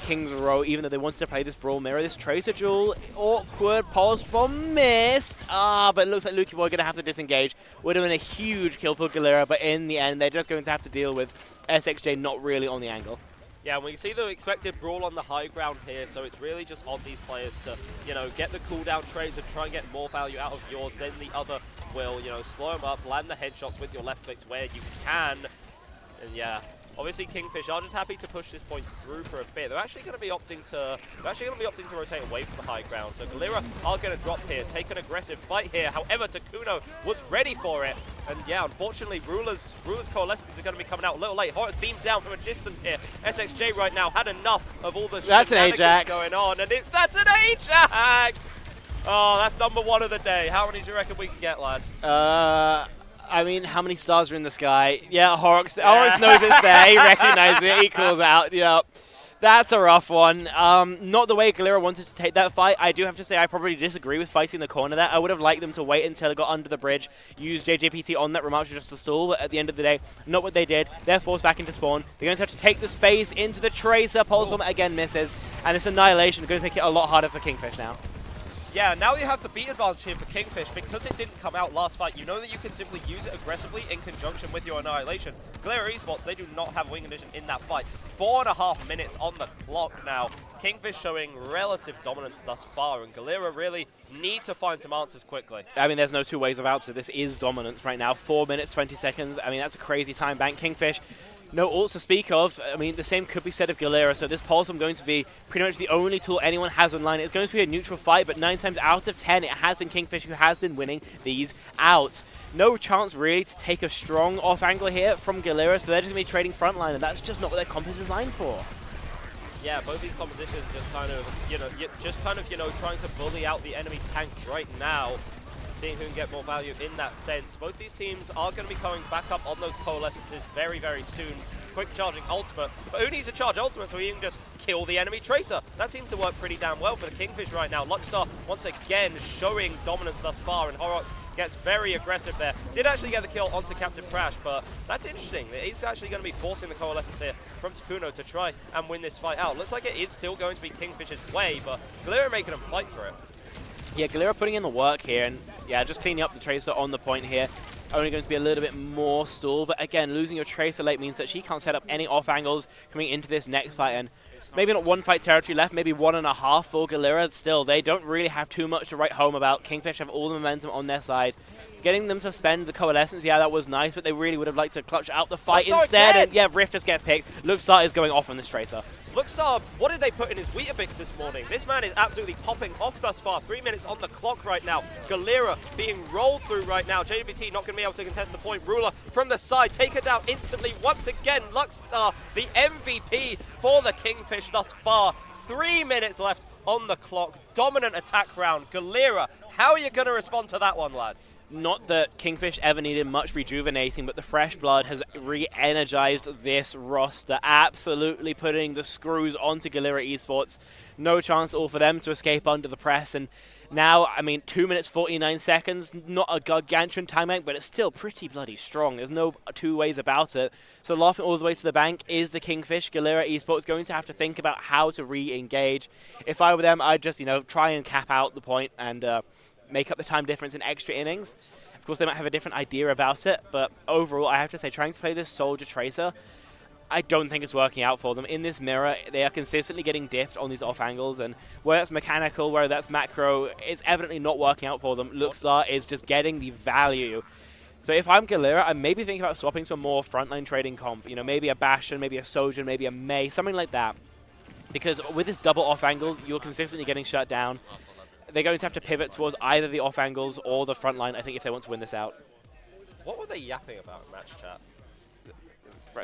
King's Row, even though they wanted to play this Brawl Mirror. This Tracer duel, awkward, Pulse Bomb missed. But it looks like Lucky Boy going to have to disengage. Would have been a huge kill for Galera, but in the end, they're just going to have to deal with SXJ not really on the angle. Yeah, and we see the expected brawl on the high ground here, so it's really just on these players to, you know, get the cooldown trades and try and get more value out of yours. Then the other will, you know, slow them up, land the headshots with your left clicks where you can. And yeah, obviously Kingfish are just happy to push this point through for a bit. They're actually going to be opting to rotate away from the high ground. So Galera are going to drop here, take an aggressive fight here. However, Takuno was ready for it. And yeah, unfortunately, Ruler's Coalescence is going to be coming out a little late. Horus beamed down from a distance here. SXJ right now had enough of all the shenanigans going on. And that's an Ajax! Oh, that's number one of the day. How many do you reckon we can get, lad? I mean, how many stars are in the sky? Yeah, Horrocks knows it's there. He recognizes it. He calls out. Yep. That's a rough one. Not the way Galera wanted to take that fight. I do have to say I probably disagree with fighting the corner there. I would have liked them to wait until it got under the bridge, use JJPT on that Ramattra just to stall, but at the end of the day, not what they did. They're forced back into spawn. They're going to have to take the space into the Tracer. Pulse Bomb again misses, and this Annihilation is going to make it a lot harder for Kingfish now. Yeah, now you have the beat advantage here for Kingfish. Because it didn't come out last fight, you know that you can simply use it aggressively in conjunction with your Annihilation. Galera Esports, they do not have Wing Condition in that fight. 4.5 minutes on the clock now. Kingfish showing relative dominance thus far, and Galera really need to find some answers quickly. I mean, there's no two ways about it. This is dominance right now. 4 minutes, 20 seconds. I mean, that's a crazy time bank. Kingfish, no ults to speak of. I mean, the same could be said of Galera, so this Pulse Bomb going to be pretty much the only tool anyone has online. It's going to be a neutral fight, but 9 times out of 10, it has been Kingfish who has been winning these outs. No chance really to take a strong off angle here from Galera, so they're just going to be trading frontline, and that's just not what their comp is designed for. Yeah, both these compositions just kind of, you know, trying to bully out the enemy tanks right now. Seeing who can get more value in that sense. Both these teams are going to be coming back up on those Coalescences very, very soon. Quick charging ultimate. But who needs to charge ultimate so he can just kill the enemy Tracer? That seems to work pretty damn well for the Kingfish right now. Luckstar once again showing dominance thus far, and Horrocks gets very aggressive there. Did actually get the kill onto Captain Crash, but that's interesting. He's actually going to be forcing the Coalescence here from Takuno to try and win this fight out. Looks like it is still going to be Kingfish's way, but Galera making him fight for it. Yeah, Galera putting in the work here, and yeah, just cleaning up the Tracer on the point here. Only going to be a little bit more stall, but again, losing your Tracer late means that she can't set up any off angles coming into this next fight, and maybe not one fight territory left, maybe 1.5 for Galera. Still, they don't really have too much to write home about. Kingfish have all the momentum on their side. Getting them to spend the Coalescence, yeah, that was nice, but they really would have liked to clutch out the fight Luxstar instead. again! And yeah, Rift just gets picked. Luxstar is going off on this Tracer. Luxstar, what did they put in his Weetabix this morning? This man is absolutely popping off thus far. 3 minutes on the clock right now. Galera being rolled through right now. JWT not going to be able to contest the point. Ruler from the side, take her down instantly. Once again, Luxstar, the MVP for the Kingfish thus far. 3 minutes left on the clock. Dominant attack round. Galera, how are you going to respond to that one, lads? Not that Kingfish ever needed much rejuvenating, but the fresh blood has re-energized this roster, absolutely putting the screws onto Galera Esports. No chance at all for them to escape under the press, and now, I mean, 2 minutes 49 seconds, not a gargantuan time bank, but it's still pretty bloody strong. There's no two ways about it. So laughing all the way to the bank is the Kingfish. Galera Esports going to have to think about how to re-engage. If I were them, I'd just, try and cap out the point and make up the time difference in extra innings. Of course, they might have a different idea about it, but overall, I have to say, trying to play this Soldier Tracer, I don't think it's working out for them. In this mirror, they are consistently getting diffed on these off angles, and whether that's mechanical, whether that's macro, it's evidently not working out for them. Luxstar is just getting the value. So if I'm Galera, I'm maybe thinking about swapping to a more frontline trading comp. Maybe a Bastion, maybe a Sojourn, maybe a Mei, something like that. Because with this double off angles, you're consistently getting shut down. They're going to have to pivot towards either the off angles or the front line, I think, if they want to win this out. What were they yapping about in match chat?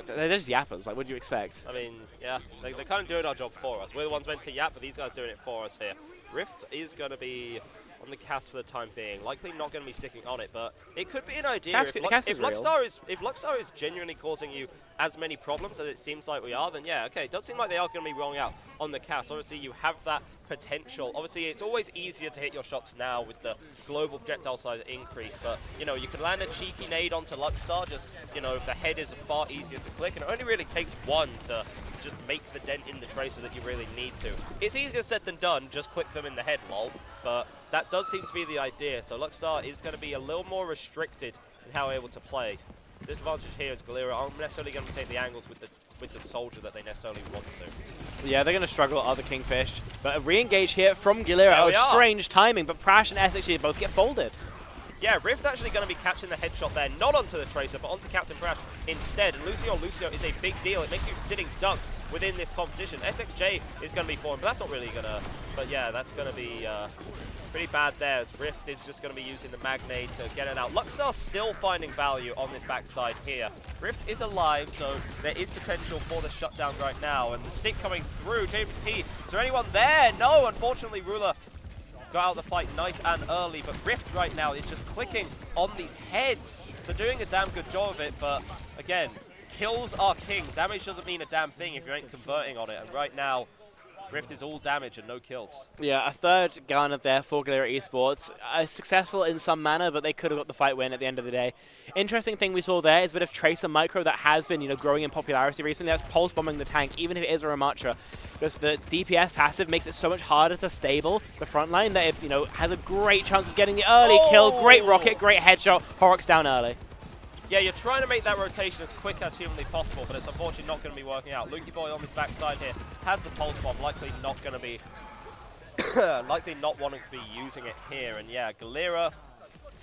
They're just yappers. Like, what do you expect? I mean, yeah, they're kind of doing our job for us. We're the ones meant to yap, but these guys doing it for us here. Rift is going to be on the cast for the time being. Likely not going to be sticking on it, but it could be an idea. If Luxstar is genuinely causing you as many problems as it seems like we are, then yeah, okay, it does seem like they are going to be rolling out on the cast. Obviously, you have that potential. Obviously, it's always easier to hit your shots now with the global projectile size increase, but, you can land a cheeky nade onto Luxstar, just, the head is far easier to click, and it only really takes one to just make the dent in the tracer that you really need to. It's easier said than done, just click them in the head, lol, but that does seem to be the idea, so Luxstar is going to be a little more restricted in how able to play. This advantage here is Galera aren't necessarily going to take the angles with the Soldier that they necessarily want to. Yeah, they're going to struggle at other Kingfish. But a re-engage here from Galera. Oh, strange timing, but Prash and SXG both get folded. Yeah, Rift actually going to be catching the headshot there, not onto the Tracer, but onto Captain Prash instead. And losing on Lucio is a big deal. It makes you sitting ducks within this competition. SXJ is going to be formed, but that's not really going to... But yeah, that's going to be pretty bad there. As Rift is just going to be using the Magnade to get it out. Luxstar still finding value on this backside here. Rift is alive, so there is potential for the shutdown right now. And the stick coming through. JPT, is there anyone there? No, unfortunately, Ruler got out the fight nice and early, but Rift right now is just clicking on these heads. They're doing a damn good job of it, but again, kills are king. Damage doesn't mean a damn thing if you ain't converting on it, and right now, Rift is all damage and no kills. Yeah, a third gunner there for Galera Esports. Successful in some manner, but they could have got the fight win at the end of the day. Interesting thing we saw there is a bit of Tracer Micro that has been, growing in popularity recently. That's pulse bombing the tank, even if it is a Ramatra. Because the DPS passive makes it so much harder to stable the front line that it, has a great chance of getting the early kill. Great rocket, great headshot. Horrocks down early. Yeah, you're trying to make that rotation as quick as humanly possible, but it's unfortunately not going to be working out. Lukey Boy on his backside here has the pulse bomb, likely not going to be, likely not wanting to be using it here. And yeah, Galera,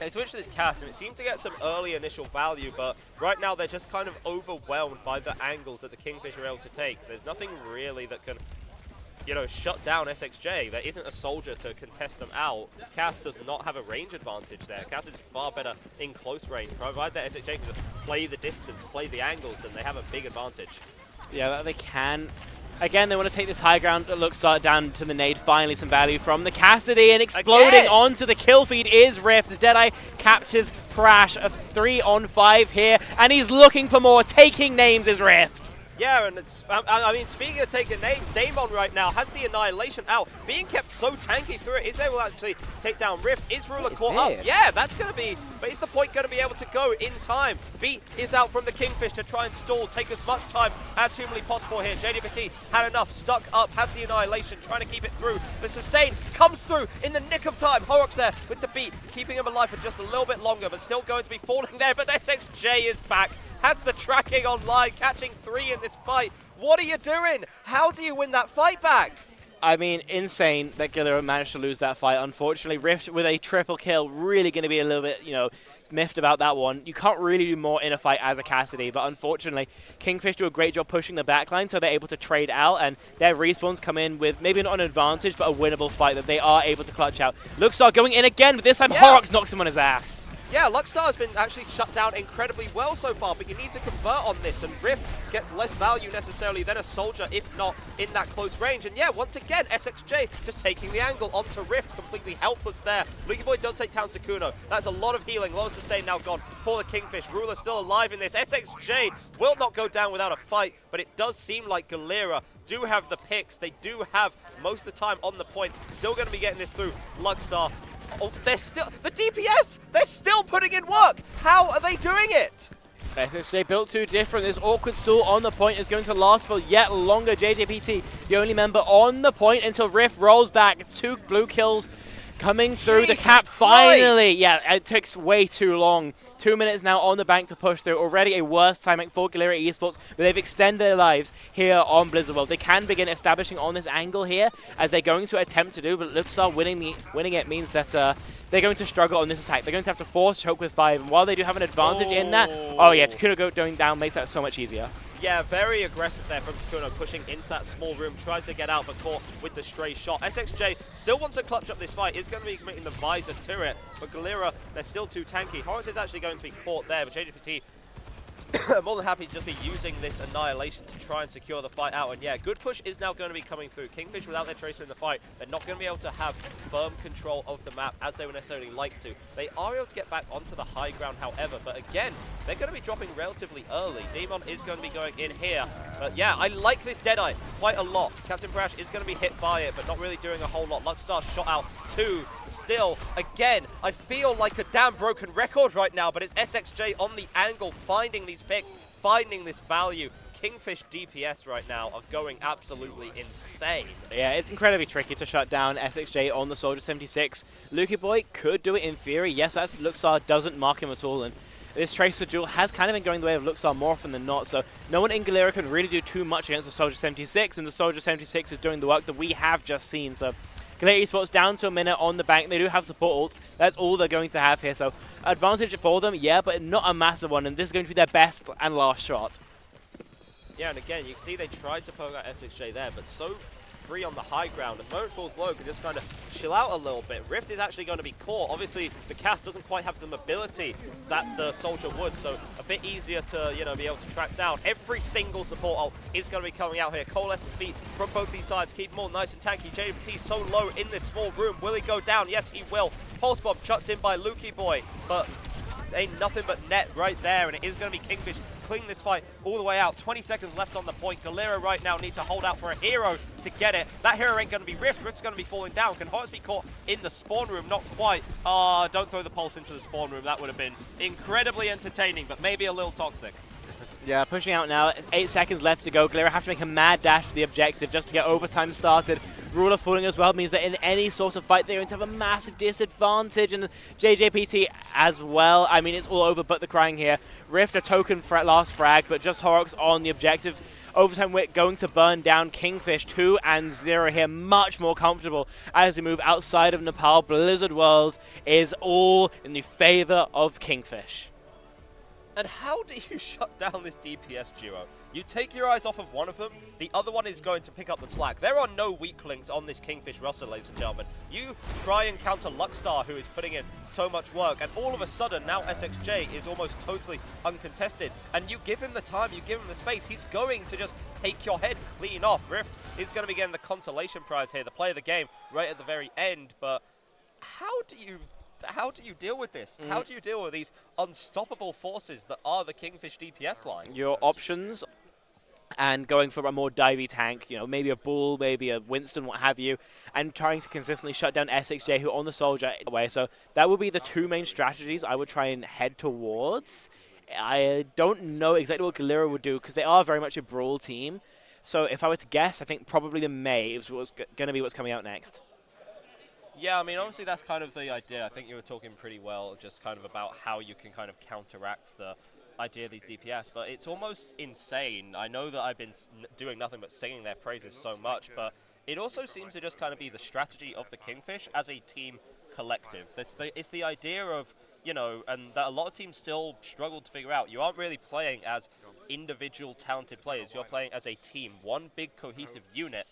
they switched to this cast, and it seemed to get some early initial value, but right now they're just kind of overwhelmed by the angles that the Kingfish are able to take. There's nothing really that can, shut down SXJ. There isn't a soldier to contest them out. Cass does not have a range advantage there. Cass is far better in close range. Provide that SXJ can just play the distance, play the angles, then they have a big advantage. Yeah, they can. Again, they want to take this high ground. Luxstar down to the nade. Finally, some value from the Cassidy, and exploding onto the kill feed is Rift. Deadeye captures Prash. A 3-on-5 here, and he's looking for more. Taking names is Rift. Yeah, and it's, I mean, speaking of taking names, Damon right now has the Annihilation out, being kept so tanky through it. Is able to actually take down Rift? Is Ruler caught up? Yeah, that's going to be, but is the point going to be able to go in time? Beat is out from the Kingfish to try and stall, take as much time as humanly possible here. JDPT had enough, stuck up, has the Annihilation, trying to keep it through. The sustain comes through in the nick of time. Horrocks there with the beat, keeping him alive for just a little bit longer, but still going to be falling there. But SXJ is back. Has the tracking online, catching 3 in this fight. What are you doing? How do you win that fight back? I mean, insane that Galera managed to lose that fight. Unfortunately, Rift with a triple kill, really going to be a little bit, miffed about that one. You can't really do more in a fight as a Cassidy, but unfortunately, Kingfish do a great job pushing the backline, so they're able to trade out, and their respawns come in with maybe not an advantage, but a winnable fight that they are able to clutch out. Luxstar going in again, but this time Horrocks knocks him on his ass. Yeah, Luxstar has been actually shut down incredibly well so far, but you need to convert on this, and Rift gets less value necessarily than a Soldier, if not in that close range. And yeah, once again, SXJ just taking the angle onto Rift, completely helpless there. Lucky Boy does take down Takuno. That's a lot of healing, a lot of sustain now gone for the Kingfish. Ruler still alive in this. SXJ will not go down without a fight, but it does seem like Galera do have the picks. They do have most of the time on the point. Still going to be getting this through. Luxstar. Oh, they're still, the DPS, they're still putting in work. How are they doing it? SXJ built too different. This awkward stall on the point is going to last for yet longer. JJPT, the only member on the point until Rift rolls back. It's 2 blue kills coming through. Jesus the cap Christ. finally. Yeah, it takes way too long. 2 minutes now on the bank to push through. Already a worse timing for Galera Esports, but they've extended their lives here on Blizzard World. They can begin establishing on this angle here, as they're going to attempt to do, but Luxstar winning it means that they're going to struggle on this attack. They're going to have to force choke with 5, and while they do have an advantage in that, oh yeah, Takuno going down makes that so much easier. Yeah, very aggressive there from Takuno, pushing into that small room, tries to get out, but caught with the stray shot. SXJ still wants to clutch up this fight, is going to be committing the visor to it, but Galera, they're still too tanky. Horus is actually going to be caught there, but JJPT more than happy to just be using this annihilation to try and secure the fight out. And yeah, good push is now going to be coming through. Kingfish, without their tracer in the fight, they're not going to be able to have firm control of the map as they would necessarily like to. They are able to get back onto the high ground, however, but again, they're going to be dropping relatively early. Demon is going to be going in here. But yeah, I like this Deadeye quite a lot. Captain Brash is going to be hit by it, but not really doing a whole lot. Luxstar shot out 2. Still, again, I feel like a damn broken record right now, but it's SXJ on the angle, finding these picks, finding this value. Kingfish DPS right now are going absolutely insane. Yeah, it's incredibly tricky to shut down SXJ on the Soldier 76. Lucky Boy could do it in theory. Yes, that's Luxstar doesn't mark him at all, and this Tracer duel has kind of been going the way of Luxstar more often than not, so no one in Galera can really do too much against the Soldier 76, and the Soldier 76 is doing the work that we have just seen. So Galera Esports down to a minute on the bank. They do have support ults. That's all they're going to have here. So advantage for them, yeah, but not a massive one. And this is going to be their best and last shot. Yeah, and again, you can see they tried to poke out SXJ there, but so free on the high ground. And Moment Falls Low can just kind of chill out a little bit. Rift is actually going to be caught. Obviously, the cast doesn't quite have the mobility that the Soldier would, so a bit easier to, you know, be able to track down. Every single support ult is going to be coming out here. Coalescent feet from both these sides. Keep them all nice and tanky. JPT so low in this small room. Will he go down? Yes, he will. Pulse Bomb chucked in by Lucky Boy, but ain't nothing but net right there, and it is going to be Kingfish clean this fight all the way out. 20 seconds left on the point. Galera right now need to hold out for a hero to get it. That hero ain't going to be Rift. Rift's going to be falling down. Can Horus be caught in the spawn room? Not quite. Don't throw the pulse into the spawn room. That would have been incredibly entertaining, but maybe a little toxic. Yeah, pushing out now. 8 seconds left to go. Galera have to make a mad dash to the objective just to get overtime started. Ruler falling as well means that in any sort of fight they're going to have a massive disadvantage, and JJPT as well. I mean, it's all over but the crying here. Rift a token last frag, but just Horrocks on the objective. Overtime Wick going to burn down Kingfish. 2 and 0 here, much more comfortable as we move outside of Nepal. Blizzard World is all in the favor of Kingfish. And how do you shut down this DPS duo? You take your eyes off of one of them, the other one is going to pick up the slack. There are no weak links on this Kingfish roster, ladies and gentlemen. You try and counter Luxstar, who is putting in so much work, and all of a sudden, now SXJ is almost totally uncontested. And you give him the time, you give him the space, he's going to just take your head clean off. Rift is going to be getting the consolation prize here, the play of the game, right at the very end. But how do you deal with this? How do you deal with these unstoppable forces that are the Kingfish DPS line? Your options, and going for a more divey tank, you know, maybe a Bull, maybe a Winston, what have you, and trying to consistently shut down SXJ, who on the Soldier away. So that would be the 2 main strategies I would try and head towards. I don't know exactly what Galera would do, because they are very much a brawl team. So if I were to guess, I think probably the May is what's going to be what's coming out next. Yeah, I mean, obviously that's kind of the idea. I think you were talking pretty well just kind of about how you can kind of counteract the idea of these DPS, but it's almost insane. I know that I've been doing nothing but singing their praises so much, but it also seems to just kind of be the strategy of the Kingfish as a team collective. It's the idea of you know, and that a lot of teams still struggle to figure out. You aren't really playing as individual talented players. You're playing as a team, one big cohesive unit.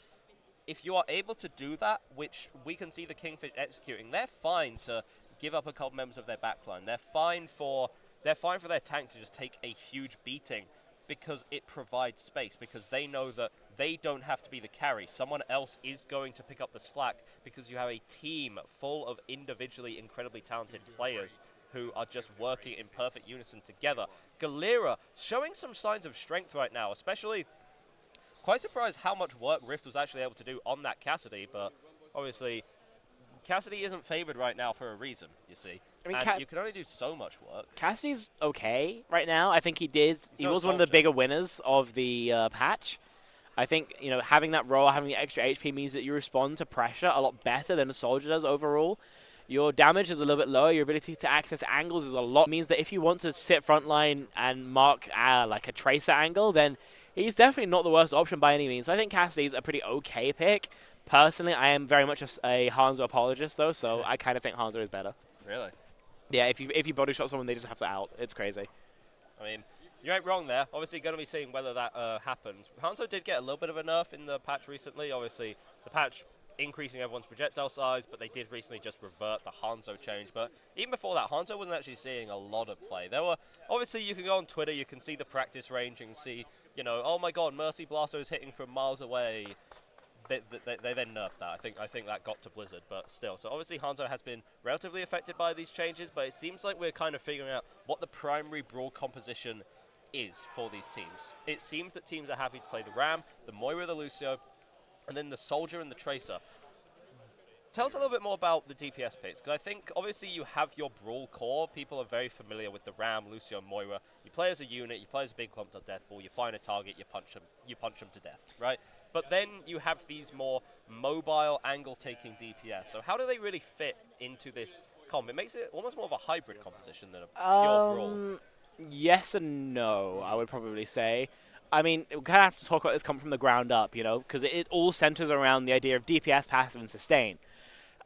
If you are able to do that, which we can see the Kingfish executing, they're fine to give up a couple members of their backline. They're fine for their tank to just take a huge beating because it provides space, because they know that they don't have to be the carry. Someone else is going to pick up the slack because you have a team full of individually incredibly talented players who are just working in perfect unison together. Galera showing some signs of strength right now, especially quite surprised how much work Rift was actually able to do on that Cassidy, but obviously Cassidy isn't favored right now for a reason, you see. I mean, and you can only do so much work. Cassidy's okay right now. I think he was one of the bigger winners of the patch. I think, you know, having that role, having the extra HP means that you respond to pressure a lot better than a soldier does overall. Your damage is a little bit lower. Your ability to access angles is a lot. It means that if you want to sit frontline and mark like a tracer angle, then he's definitely not the worst option by any means. So I think Cassidy's a pretty okay pick. Personally, I am very much a Hanzo apologist, though, so I kind of think Hanzo is better. Really? Yeah, if you body shot someone, they just have to out. It's crazy. I mean, you ain't wrong there. Obviously, going to be seeing whether that happens. Hanzo did get a little bit of a nerf in the patch recently. Obviously, the patch increasing everyone's projectile size, but they did recently just revert the Hanzo change. But even before that, Hanzo wasn't actually seeing a lot of play. There were, obviously, you can go on Twitter, you can see the practice range, and see, you know, oh my god, Mercy Blasto is hitting from miles away. They then nerfed that. I think that got to Blizzard, but still. So obviously Hanzo has been relatively affected by these changes, but it seems like we're kind of figuring out what the primary brawl composition is for these teams. It seems that teams are happy to play the Ram, the Moira, the Lucio, and then the Soldier and the Tracer. Tell us a little bit more about the DPS picks, because I think obviously you have your brawl core. People are very familiar with the Ram, Lucio, and Moira. You play as a unit, you play as a big clump of deathball, you find a target, you punch them to death, right? But then you have these more mobile angle-taking DPS. So how do they really fit into this comp? It makes it almost more of a hybrid composition than a pure brawl. Yes and no, I would probably say. I mean, we kind of have to talk about this comp from the ground up, you know, because it all centers around the idea of DPS, passive, and sustain.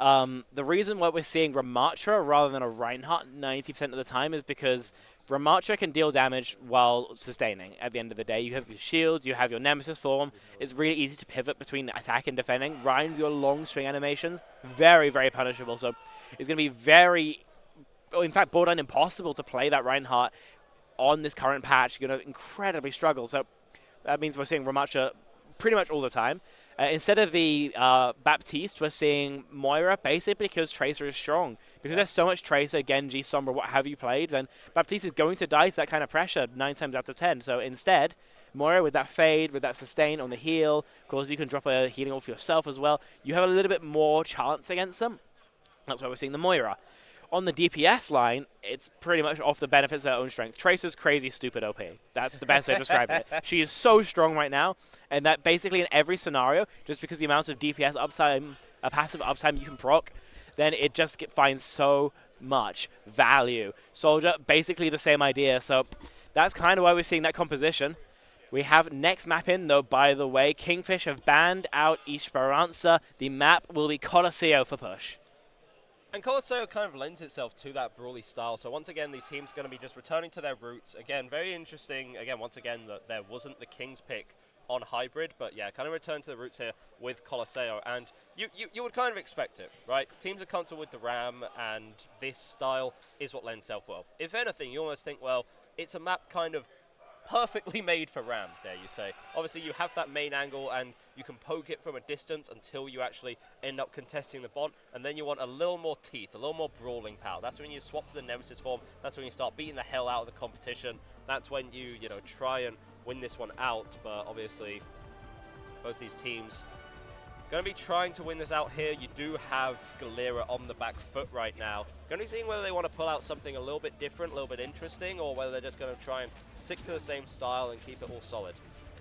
The reason why we're seeing Ramattra rather than a Reinhardt 90% of the time is because Ramattra can deal damage while sustaining. At the end of the day, you have your shields, you have your Nemesis form. It's really easy to pivot between attack and defending. Rein with your long swing animations, very, very punishable. So it's going to be very, in fact, borderline impossible to play that Reinhardt on this current patch. You're going to incredibly struggle. So that means we're seeing Ramattra pretty much all the time. Instead of the Baptiste, we're seeing Moira, basically because Tracer is strong. Because there's so much Tracer, Genji, Sombra, what have you played, then Baptiste is going to die to that kind of pressure 9 times out of 10. So instead, Moira with that fade, with that sustain on the heal, of course you can drop a healing off yourself as well. You have a little bit more chance against them. That's why we're seeing the Moira. On the DPS line, it's pretty much off the benefits of their own strength. Tracer's crazy, stupid OP. That's the best way to describe it. She is so strong right now, and that basically in every scenario, just because the amount of DPS uptime, passive uptime you can proc, then it just finds so much value. Soldier, basically the same idea. So that's kind of why we're seeing that composition. We have next map in, though, by the way. Kingfish have banned out Esperanza. The map will be Colosseo for push. And Colosseo kind of lends itself to that brawly style. So once again, these teams are going to be just returning to their roots. Again, very interesting. Again, once again, that there wasn't the King's pick on hybrid, but yeah, kind of return to the roots here with Colosseo. And you would kind of expect it, right? Teams are comfortable with the Ram, and this style is what lends itself well. If anything, you almost think, well, it's a map kind of perfectly made for Ram, dare you say. Obviously, you have that main angle, and you can poke it from a distance until you actually end up contesting the bot, and then you want a little more teeth, a little more brawling power. That's when you swap to the Nemesis form. That's when you start beating the hell out of the competition. That's when you know, try and win this one out, but obviously, both these teams going to be trying to win this out here. You do have Galera on the back foot right now. Going to be seeing whether they want to pull out something a little bit different, a little bit interesting, or whether they're just going to try and stick to the same style and keep it all solid.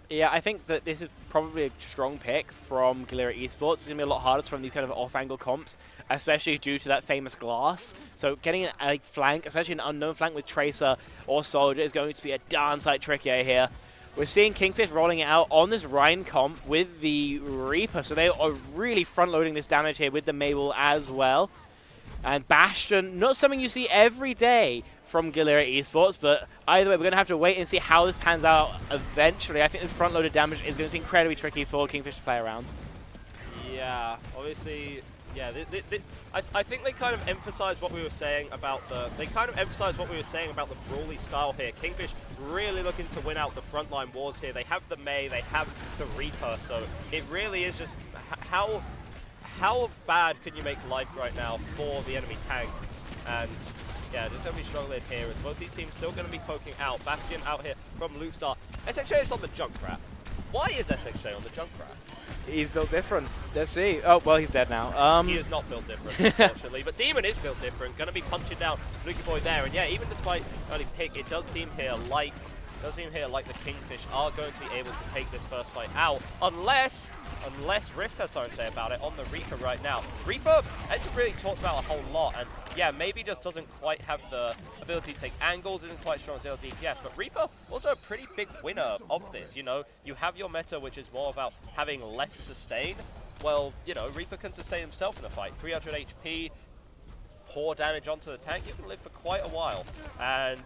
Yeah, I think that this is probably a strong pick from Galera Esports. It's going to be a lot harder from these kind of off-angle comps, especially due to that famous glass. So getting a flank, especially an unknown flank with Tracer or Soldier, is going to be a darn sight trickier here. We're seeing Kingfish rolling it out on this Rein comp with the Reaper, so they are really front-loading this damage here with the Mabel as well. And Bastion, not something you see every day from Galera Esports, but either way, we're going to have to wait and see how this pans out eventually. I think this front-loaded damage is going to be incredibly tricky for Kingfish to play around. Yeah, obviously, yeah. I think they kind of emphasized what we were saying about the. They kind of emphasized what we were saying about the brawly style here. Kingfish really looking to win out the frontline wars here. They have the Mei, they have the Reaper, so it really is just how bad can you make life right now for the enemy tank? And yeah, there's going to be struggling here as both these teams still going to be poking out. Bastion out here from Lootstar. SXJ is on the Junkrat. Why is SXJ on the Junkrat? He's built different. Let's see. Oh, well, he's dead now. He is not built different, unfortunately. But Demon is built different. Going to be punching down Lucky Boy there. And yeah, even despite early pick, it does seem here like the Kingfish are going to be able to take this first fight out, unless Rift has something to say about it on the Reaper right now. Reaper hasn't really talked about a whole lot, and yeah, maybe just doesn't quite have the ability to take angles, isn't quite strong as DPS, but Reaper also a pretty big winner of this. You know, you have your meta, which is more about having less sustain. Well, you know, Reaper can sustain himself in a fight. 300 HP, pour damage onto the tank, you can live for quite a while. And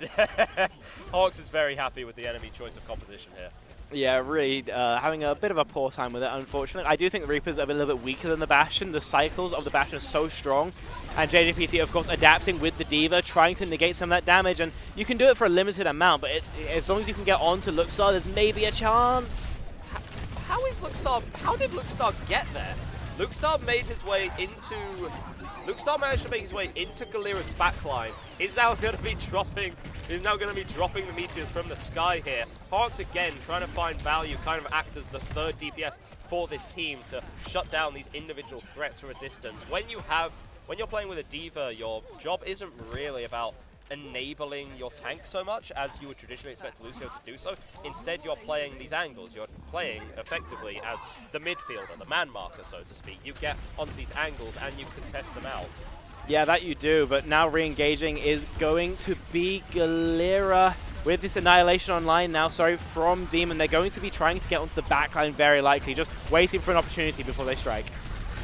Hawks is very happy with the enemy choice of composition here. Yeah, really having a bit of a poor time with it, unfortunately. I do think the Reaper's a little bit weaker than the Bastion. The cycles of the Bastion are so strong. And JJPT, of course, adapting with the D.Va, trying to negate some of that damage. And you can do it for a limited amount, but as long as you can get onto Lootstar, there's maybe a chance. How did Lootstar get there? Lootstar made his way into... Lootstar managed to make his way into Galera's backline. Is now going to be dropping the meteors from the sky here. Hawks again trying to find value, kind of act as the third DPS for this team to shut down these individual threats from a distance. When you're playing with a D.Va, your job isn't really about enabling your tank so much as you would traditionally expect Lucio to do so. Instead, you're playing these angles. You're playing effectively as the midfielder, the man marker, so to speak. You get onto these angles and you contest them out. Yeah, that you do, but now re-engaging is going to be Galera with this Annihilation online now, from Demon. They're going to be trying to get onto the backline very likely, just waiting for an opportunity before they strike.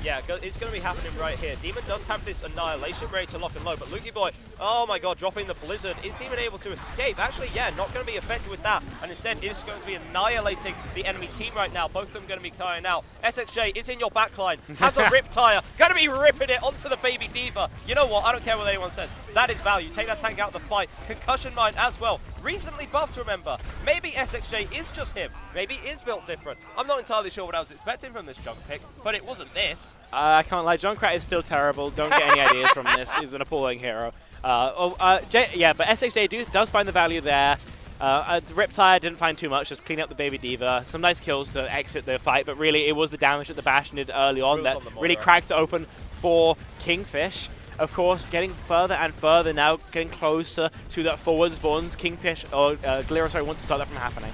Yeah, it's going to be happening right here. Demon does have this Annihilation ready to lock and load, but Lucky Boy, oh my god, dropping the Blizzard. Is Demon able to escape? Actually, yeah, not going to be affected with that, and instead it's going to be annihilating the enemy team right now. Both of them going to be carrying out. SXJ is in your backline, has a rip tire, going to be ripping it onto the baby D.Va. You know what, I don't care what anyone says. That is value. Take that tank out of the fight. Concussion mine as well. Recently buffed, remember. Maybe SXJ is just him. Maybe he is built different. I'm not entirely sure what I was expecting from this junk pick, but it wasn't this. I can't lie, Junkrat is still terrible. Don't get any ideas from this. He's an appalling hero. Yeah, but SXJ does find the value there. The Riptire didn't find too much, just clean up the baby D.Va. Some nice kills to exit the fight, but really it was the damage that the Bastion did early on that really cracked it open for Kingfish. Of course, getting further and further now, getting closer to that forward spawns. Kingfish, or Galera, wants to start that from happening.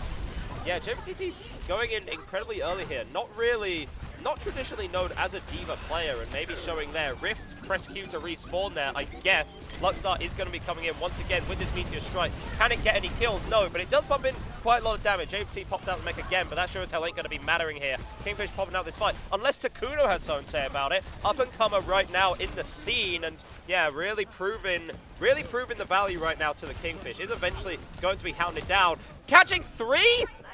Yeah, JPTT going in incredibly early here. Not traditionally known as a D.Va player, and maybe showing there. Rift, press Q to respawn there, I guess. Luckstar is going to be coming in once again with his Meteor Strike. Can it get any kills? No, but it does pump in quite a lot of damage. JPT popped out the mech again, but that sure as hell ain't going to be mattering here. Kingfish popping out this fight, unless Takuno has something to say about it. Up and comer right now in the scene, and yeah, really proving the value right now to the Kingfish. Is eventually going to be hounded down. Catching 3?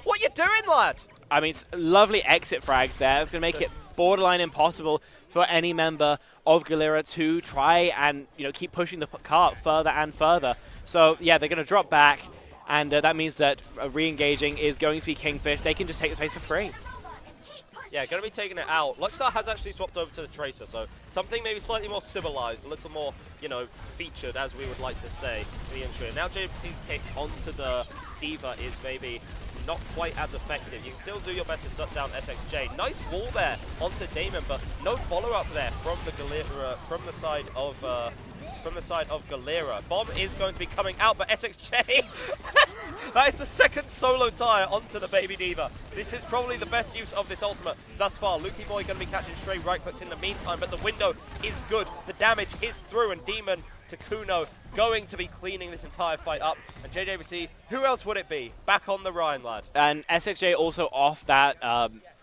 What you doing, lad? I mean, it's lovely exit frags there. It's going to make it borderline impossible for any member of Galera to try and keep pushing the cart further and further. So yeah, they're going to drop back, and that means that re-engaging is going to be Kingfish. They can just take the space for free. Yeah, going to be taking it out. Luckstar has actually swapped over to the Tracer, so something maybe slightly more civilized, a little more, featured, as we would like to say, in the intro. Now JPT's pick onto the D.Va is maybe not quite as effective. You can still do your best to shut down SXJ. Nice wall there onto Damon, but no follow-up there from the Galera, from the side of Galera. Bomb is going to be coming out, but SXJ, that is the second solo tire onto the baby D.Va. This is probably the best use of this ultimate thus far. Lucky Boy going to be catching stray right clicks in the meantime, but the window is good. The damage is through, and Demon Takuno going to be cleaning this entire fight up. And JJPT, who else would it be? Back on the Rhine, lad. And SXJ also off that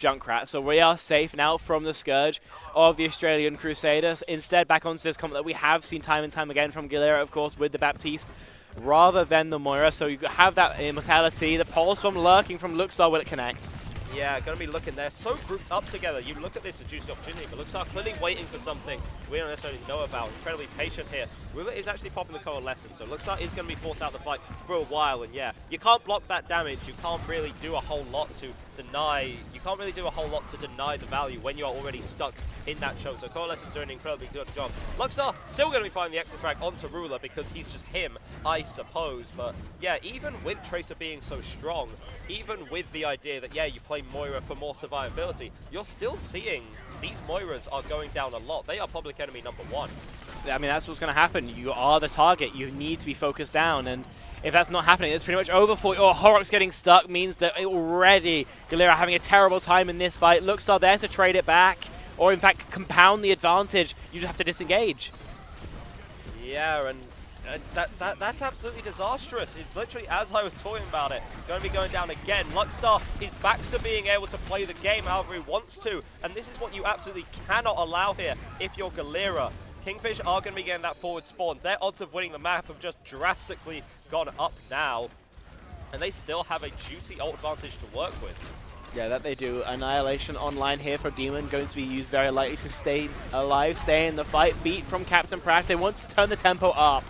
Junkrat. So we are safe now from the scourge of the Australian Crusaders. Instead, back onto this comp that we have seen time and time again from Galera, of course, with the Baptiste, rather than the Moira. So you have that immortality. The Pulse Bomb lurking from Luxstar. Will it connect? Yeah, going to be looking there. So grouped up together. You look at this, a juicy opportunity, but Luxstar clearly waiting for something we don't necessarily know about. Incredibly patient here. Ruler is actually popping the Coalescence, so Luxstar is going to be forced out of the fight for a while. And yeah, you can't block that damage. You can't really do a whole lot to deny. You can't really do a whole lot to deny the value when you are already stuck in that choke. So Coalescence doing an incredibly good job. Luxstar still going to be finding the extra frag onto Ruler because he's just him, I suppose. But yeah, even with Tracer being so strong, even with the idea that yeah, you play Moira for more survivability, you're still seeing these Moiras are going down a lot. They are public enemy #1. I mean, that's what's going to happen. You are the target. You need to be focused down, and if that's not happening, it's pretty much over for you. Or Horrocks getting stuck means that already Galera having a terrible time in this fight. Luxstar there to trade it back, or in fact compound the advantage. You just have to disengage. Yeah, and that's absolutely disastrous. It's literally as I was talking about it, going to be going down again. Luxstar is back to being able to play the game however he wants to, and this is what you absolutely cannot allow here if you're Galera. Kingfish are going to be getting that forward spawn. Their odds of winning the map have just drastically gone up now, and they still have a juicy ult advantage to work with. Yeah, that they do. Annihilation online here for Demon, going to be used very likely to stay alive, stay in the fight. Beat from Captain Pratt. They want to turn the tempo up.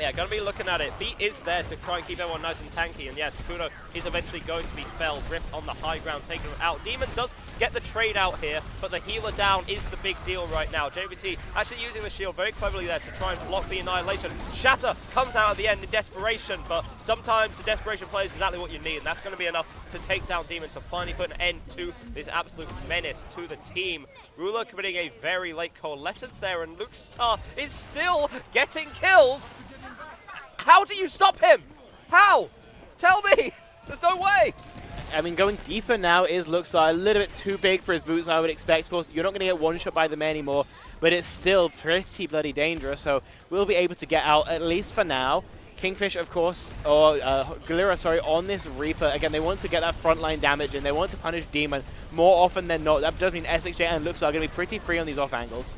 Yeah, going to be looking at it. Beat is there to try and keep everyone nice and tanky, and yeah, Takuno is eventually going to be felled. Rift on the high ground, taking him out. Demon does get the trade out here, but the healer down is the big deal right now. JVT actually using the shield very cleverly there to try and block the Annihilation. Shatter comes out at the end in desperation, but sometimes the desperation play is exactly what you need, and that's going to be enough to take down Demon to finally put an end to this absolute menace to the team. Ruler committing a very late Coalescence there, and Luxstar is still getting kills. How do you stop him? How? Tell me! There's no way! I mean, going deeper now is Luxstar a little bit too big for his boots, I would expect. Of course, you're not going to get one-shot by them anymore, but it's still pretty bloody dangerous, so we'll be able to get out, at least for now. Kingfish, of course, or Galera, sorry, on this Reaper. Again, they want to get that frontline damage, and they want to punish Demon more often than not. That does mean SXJ and Luxstar are going to be pretty free on these off angles.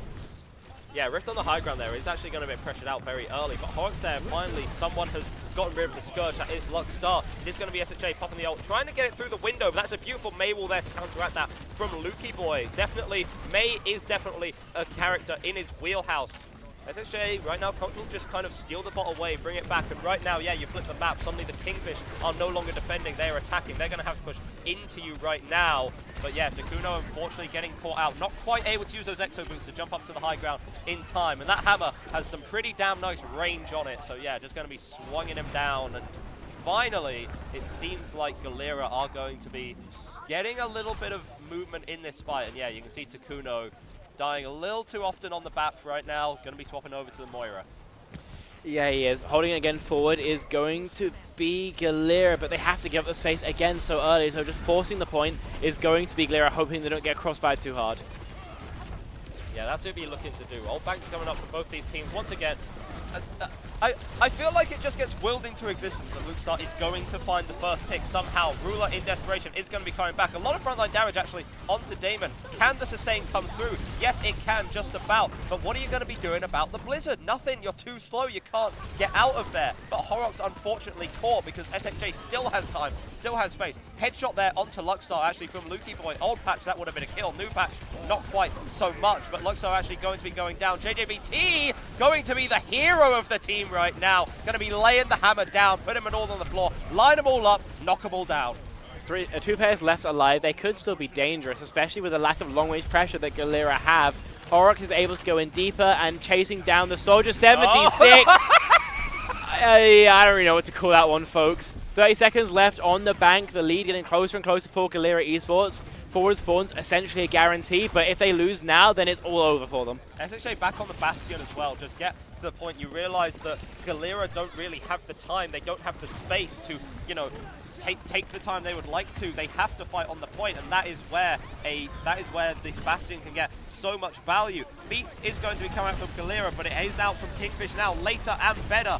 Yeah, Rift on the high ground there is actually going to be pressured out very early, but Horrocks there, finally, someone has gotten rid of the Scourge. That is Luxstar. It is going to be SHA popping the ult, trying to get it through the window, but that's a beautiful Mei wall there to counteract that from Lukey Boy. Definitely, Mei is definitely a character in his wheelhouse. SHA right now will just kind of steal the bot away, bring it back, and right now, yeah, you flip the map. Suddenly the Kingfish are no longer defending, they are attacking. They're going to have to push into you right now. But yeah, Takuno unfortunately getting caught out, not quite able to use those Exo Boots to jump up to the high ground in time. And that hammer has some pretty damn nice range on it, so yeah, just going to be swinging him down. And finally, it seems like Galera are going to be getting a little bit of movement in this fight. And yeah, you can see Takuno dying a little too often on the BAP right now. Going to be swapping over to the Moira. Yeah, he is. Holding again forward is going to be Galera, but they have to give up the space again so early, so just forcing the point is going to be Galera, hoping they don't get crossfired too hard. Yeah, that's what we'll be looking to do. Old banks coming up for both these teams. Once again, I feel like it just gets willed into existence that Luxstar is going to find the first pick somehow. Ruler in desperation is going to be coming back. A lot of frontline damage actually onto Damon. Can the sustain come through? Yes, it can, just about. But what are you going to be doing about the Blizzard? Nothing. You're too slow. You can't get out of there. But Horrocks unfortunately caught because SXJ still has time, still has space. Headshot there onto Luxstar actually from Lukey Boy. Old patch, that would have been a kill. New patch, not quite so much. But Luxstar actually going to be going down. JJBT going to be the hero of the team right now. Going to be laying the hammer down, put them all on the floor, line them all up, knock them all down. Two players left alive. They could still be dangerous, especially with the lack of long-range pressure that Galera have. Horrocks is able to go in deeper and chasing down the Soldier 76. I don't really know what to call that one, folks. 30 seconds left on the bank. The lead getting closer and closer for Galera Esports. Forward spawns essentially a guarantee, but if they lose now, then it's all over for them. SHA back on the Bastion as well. Just get to the point you realize that Galera don't really have the time. They don't have the space to, you know, take the time they would like to. They have to fight on the point, and that is where this Bastion can get so much value. Beat is going to be coming out from Galera, but it is out from Kingfish now, later and better.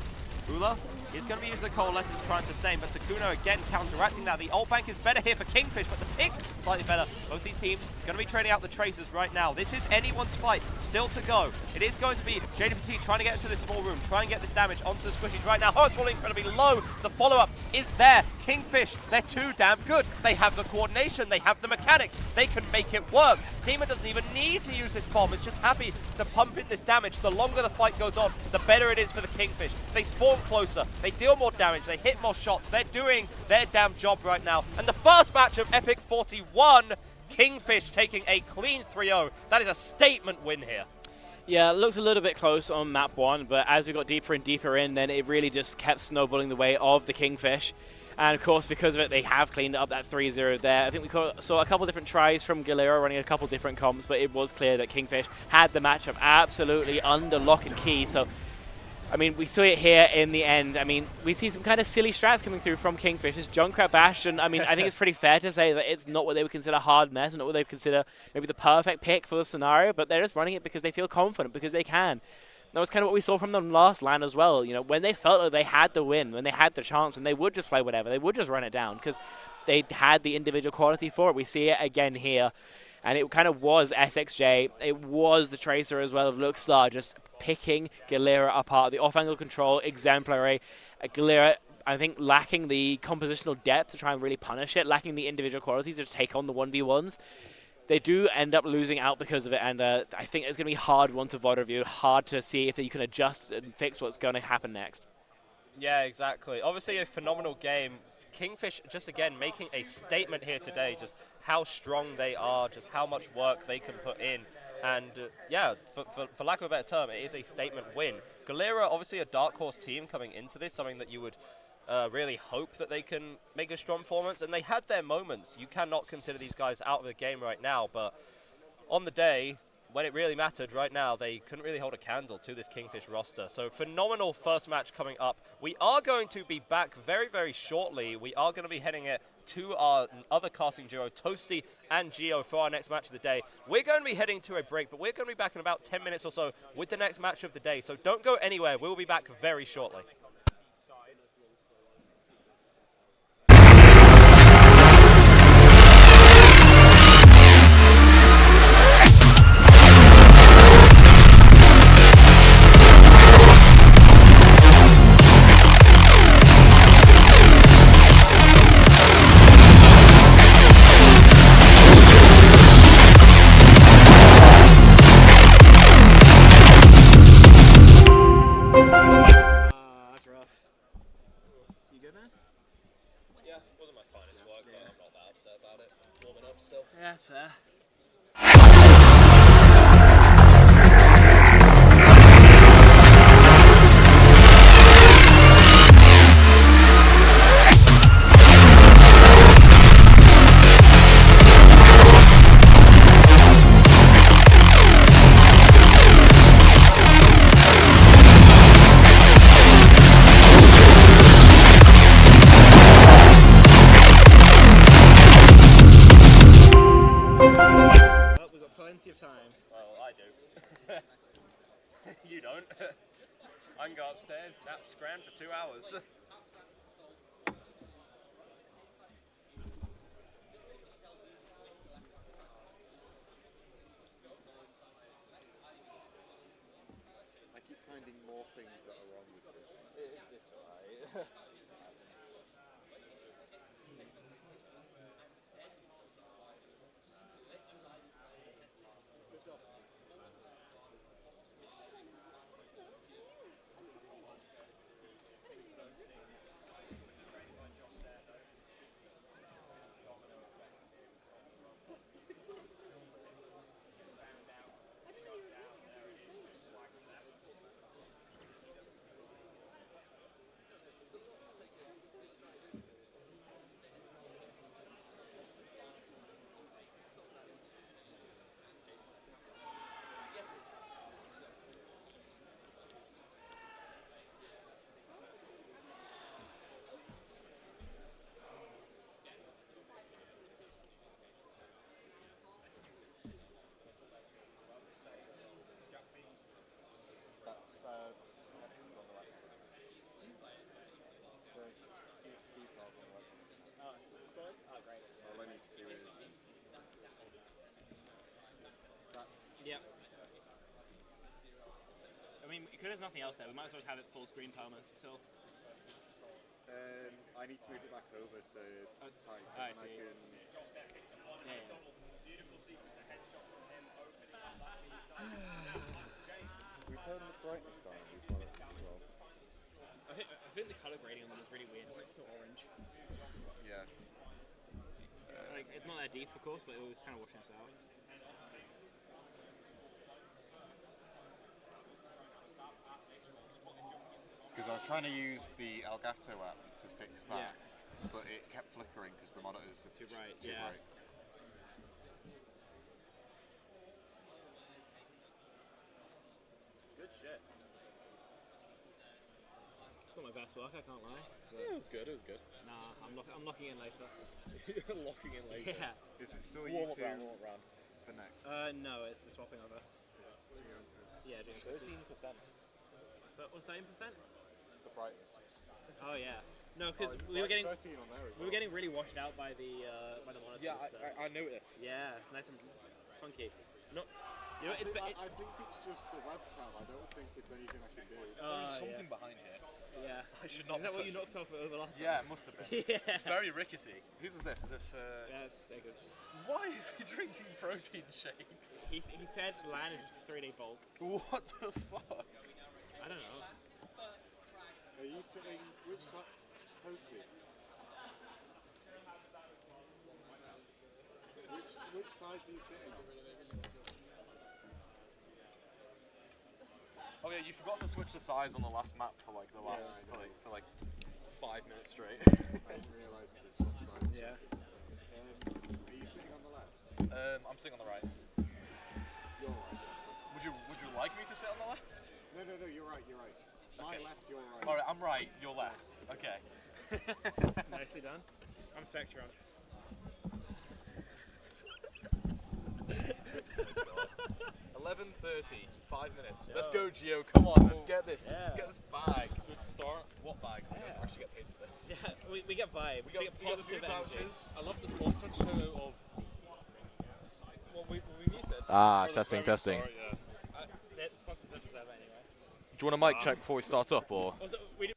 Ruler is going to be using the Coalescence to try and sustain, but Takuno again counteracting that. The ult bank is better here for Kingfish, but the pick slightly better. Both these teams going to be trading out the Tracers right now. This is anyone's fight still to go. It is going to be JDPT trying to get into this small room, try and get this damage onto the squishies right now. Oh, it's falling incredibly low. The follow-up is there. Kingfish, they're too damn good. They have the coordination, they have the mechanics, they can make it work. Demon doesn't even need to use this bomb, it's just happy to pump in this damage. The longer the fight goes on, the better it is for the Kingfish. They spawn closer, they deal more damage, they hit more shots, they're doing their damn job right now. And the first match of EPIC41, Kingfish taking a clean 3-0. That is a statement win here. Yeah, it looks a little bit close on map 1, but as we got deeper and deeper in, then it really just kept snowballing the way of the Kingfish. And of course, because of it, they have cleaned up that 3-0 there. I think we saw a couple different tries from Galera running a couple different comps, but it was clear that Kingfish had the matchup absolutely under lock and key. So, I mean, we saw it here in the end. I mean, we see some kind of silly strats coming through from Kingfish. This Junkrat Bash, and I mean, I think it's pretty fair to say that it's not what they would consider hard mess, and not what they would consider maybe the perfect pick for the scenario, but they're just running it because they feel confident, because they can. That was kind of what we saw from them last LAN as well. You know, when they felt like they had the win, when they had the chance, and they would just play whatever, they would just run it down because they had the individual quality for it. We see it again here. And it kind of was SXJ. It was the Tracer as well of Luxstar just picking Galera apart. The off-angle control, exemplary. Galera, I think, lacking the compositional depth to try and really punish it, lacking the individual qualities to take on the 1v1s. They do end up losing out because of it, and I think it's going to be hard one to VOD review, hard to see if you can adjust and fix what's going to happen next. Yeah, exactly. Obviously a phenomenal game. Kingfish just again making a statement here today, just how strong they are, just how much work they can put in. And yeah, for lack of a better term, it is a statement win. Galera, obviously a dark horse team coming into this, something that you would really hope that they can make a strong performance, and they had their moments. You cannot consider these guys out of the game right now, but on the day, when it really mattered right now, they couldn't really hold a candle to this Kingfish roster. So phenomenal first match coming up. We are going to be back very, very shortly. We are going to be heading it to our other casting duo, Toasty and Geo, for our next match of the day. We're going to be heading to a break, but we're going to be back in about 10 minutes or so with the next match of the day. So don't go anywhere. We'll be back very shortly. Yeah, that's fair. Of time. Well, I do. You don't. I can go upstairs, nap scran for 2 hours. I keep finding more things that are wrong with this. It's alright. Yep. I mean, because there's nothing else there, we might as well have it full screen permas till. I need to move it back over to type. I and see. I can... Yeah. We turn the brightness down on these monitors as well. I think the color grading on them is really weird. It's like so orange. Yeah. Like it's not that deep, of course, but it was kind of washing us out. Because I was trying to use the Elgato app to fix that, Yeah. but it kept flickering because the monitors are Too bright, Too yeah. bright. Good shit. It's not my best work, I can't lie. Yeah, it was good. It was good. Nah, I'm locking in later. Locking in later. Yeah. Is it still Warm up YouTube round, warm up round. for next? No, it's swapping over. Yeah, doing 13%. So what's that in percent? The brightness. Oh yeah. No, because we were getting 13 on there as well. we were getting really washed out by the monitors. Yeah, so. I noticed. Yeah, it's nice and funky. Not, you know, I think it's just the webcam. I don't think it's anything I can do. There's something behind here. Yeah. I should not Is that what touch you knocked off over last Yeah, time? it must have been. Yeah. It's very rickety. Whose is this? Is this? Yeah, it's sick as. Why is he drinking protein shakes? He said LAN is just a 3D bulk. What the fuck? I don't know. Are you sitting which side? Posty. Which side do you sit in on? Oh yeah, you forgot to switch the size on the last map for like the last Yeah, I know. for like 5 minutes straight. I didn't realise that it's upside. Yeah. Are you sitting on the left? I'm sitting on the right. You're right. Yeah, that's fine. Would you like me to sit on the left? No, you're right. You're right. My left, your right. All right, I'm right. You're left. Okay. Nicely done. I'm Spectron. 11:30, 5 minutes. Let's go, Gio. Come on, let's get this. Yeah. Let's get this bag. Good start. What bag? We don't Yeah. actually get paid for this. Yeah, we get vibes. We got positive food energy. vouchers. I love the sponsorship of what we muted. Ah, For the testing, very testing. start, yeah. The sponsors don't deserve it anyway. Do you want a mic check before we start up, or? Also, we did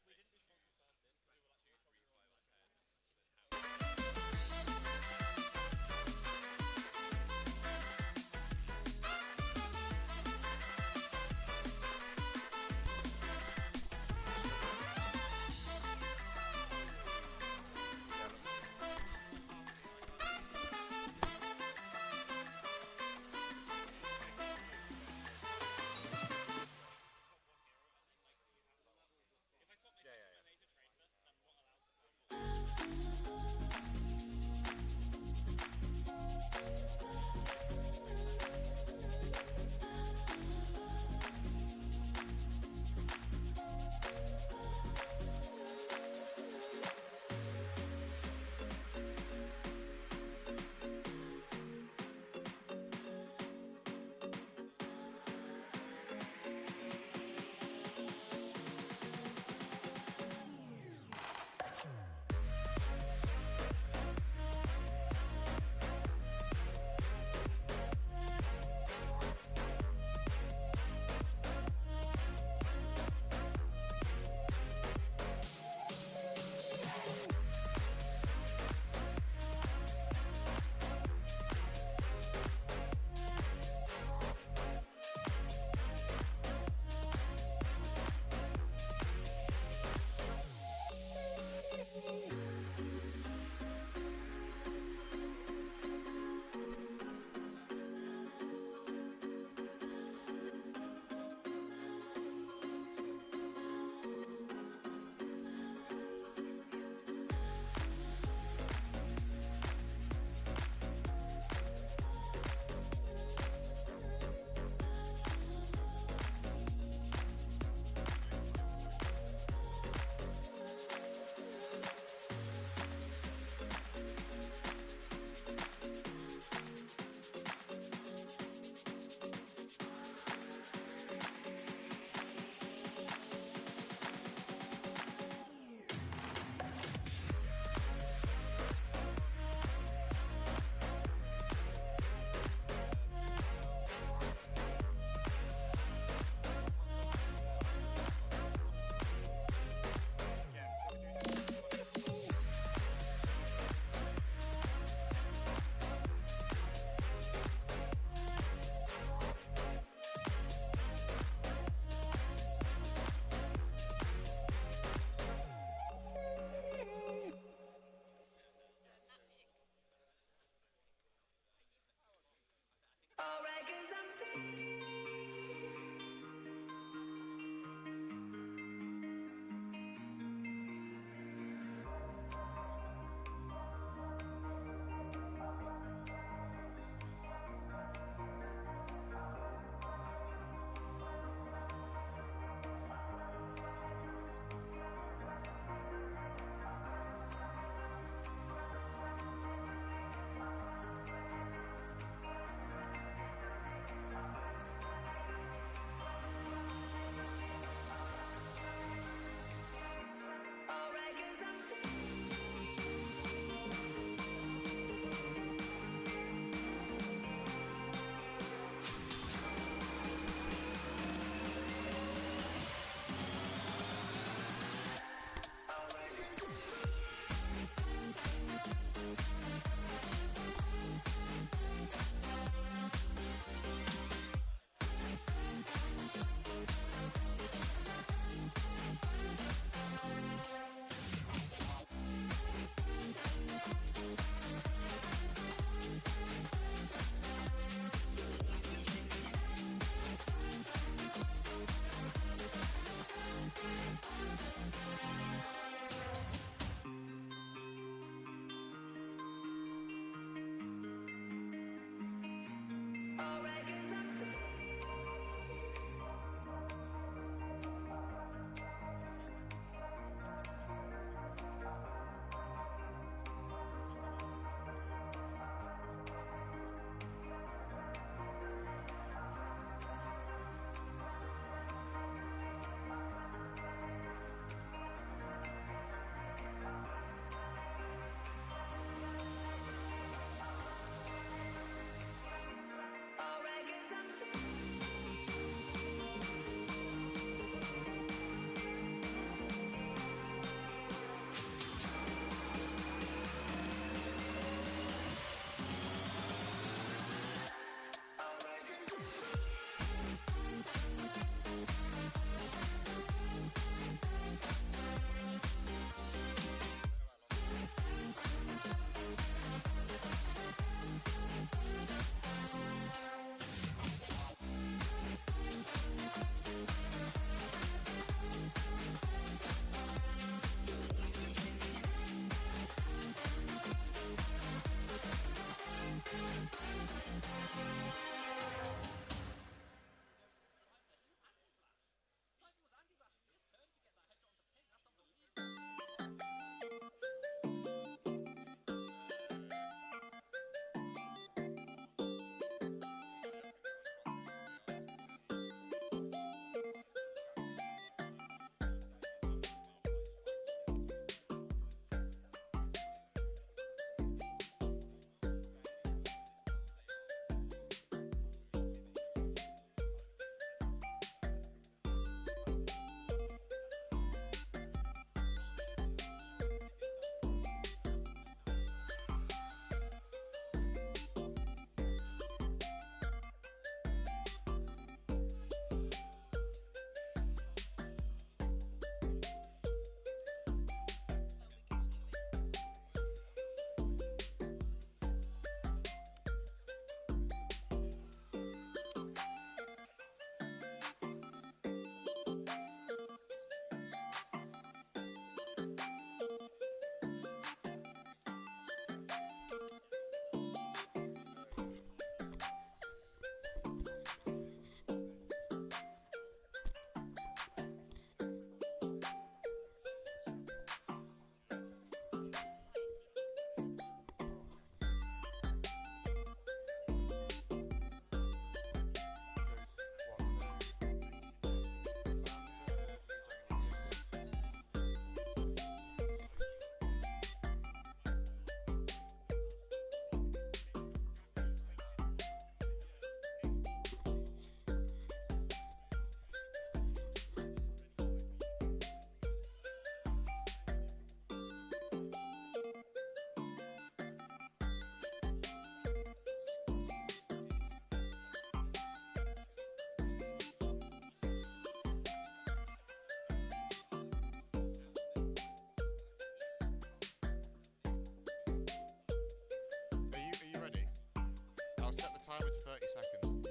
I'll set the timer to 30 seconds.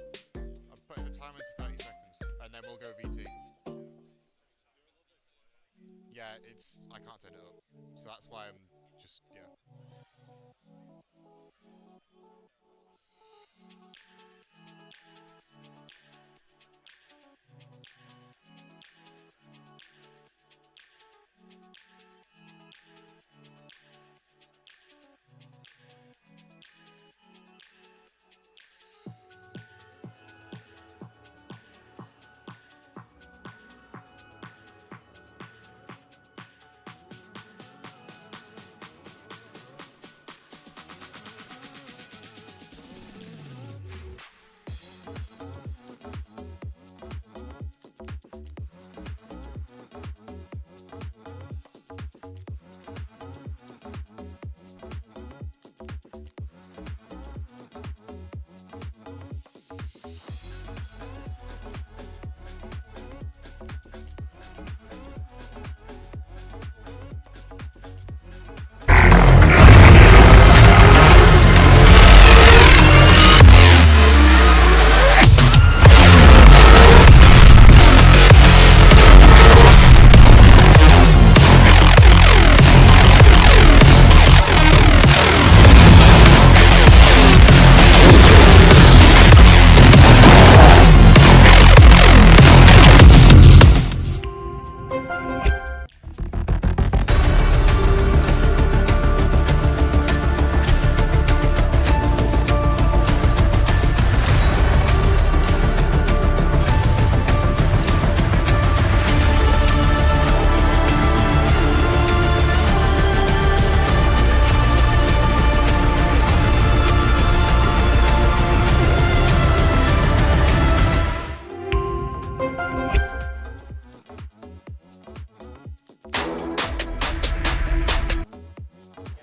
I'm putting the timer to 30 seconds, and then we'll go VT. Yeah, I can't turn it up, so that's why I'm just, yeah.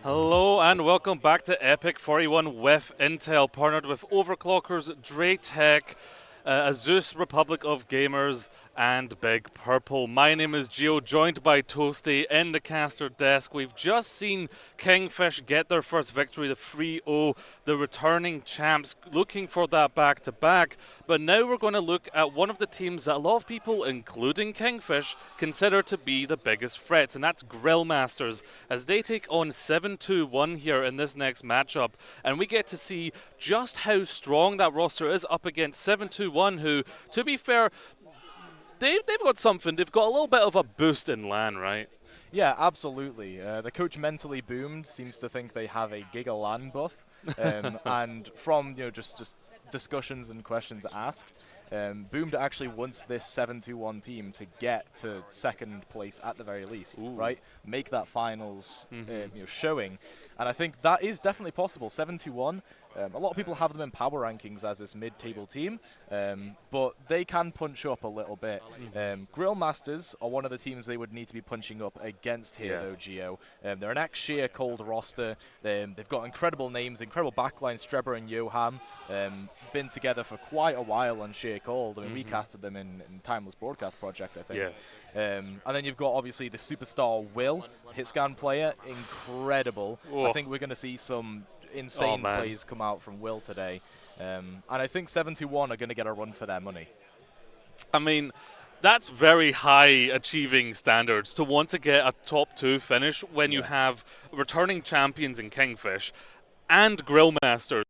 Hello and welcome back to EPIC41 with Intel, partnered with Overclockers, Draytech, Azus Republic of Gamers, and Big Purple. My name is Gio, joined by Toasty in the caster desk. We've just seen Kingfish get their first victory, the 3-0, the returning champs, looking for that back-to-back. But now we're going to look at one of the teams that a lot of people, including Kingfish, consider to be the biggest threats, and that's Grillmasters, as they take on 7-2-1 here in this next matchup. And we get to see just how strong that roster is up against 7-2-1, who, to be fair, they've got something. They've got a little bit of a boost in LAN, right? Yeah, absolutely. The coach mentally boomed, seems to think they have a Giga LAN buff, and from just discussions and questions asked, Boomed actually wants this 7-2-1 team to get to second place at the very least, right? Make that finals showing, and I think that is definitely possible. 7-2-1. A lot of people have them in power rankings as this mid-table team, but they can punch up a little bit. Grillmasters are one of the teams they would need to be punching up against here, though, Gio. They're an ex-Sheer Cold roster. They've got incredible names, incredible backline, Streber and Johan. Been together for quite a while on Sheer Cold. I mean, we casted them in Timeless Broadcast Project, I think. Yes. And then you've got, obviously, the superstar Will, hitscan player, incredible. I think we're going to see some insane plays come out from Will today. And I think 7-2-1 are going to get a run for their money. I mean, that's very high achieving standards to want to get a top 2 finish when you have returning champions in Kingfish and Grillmasters.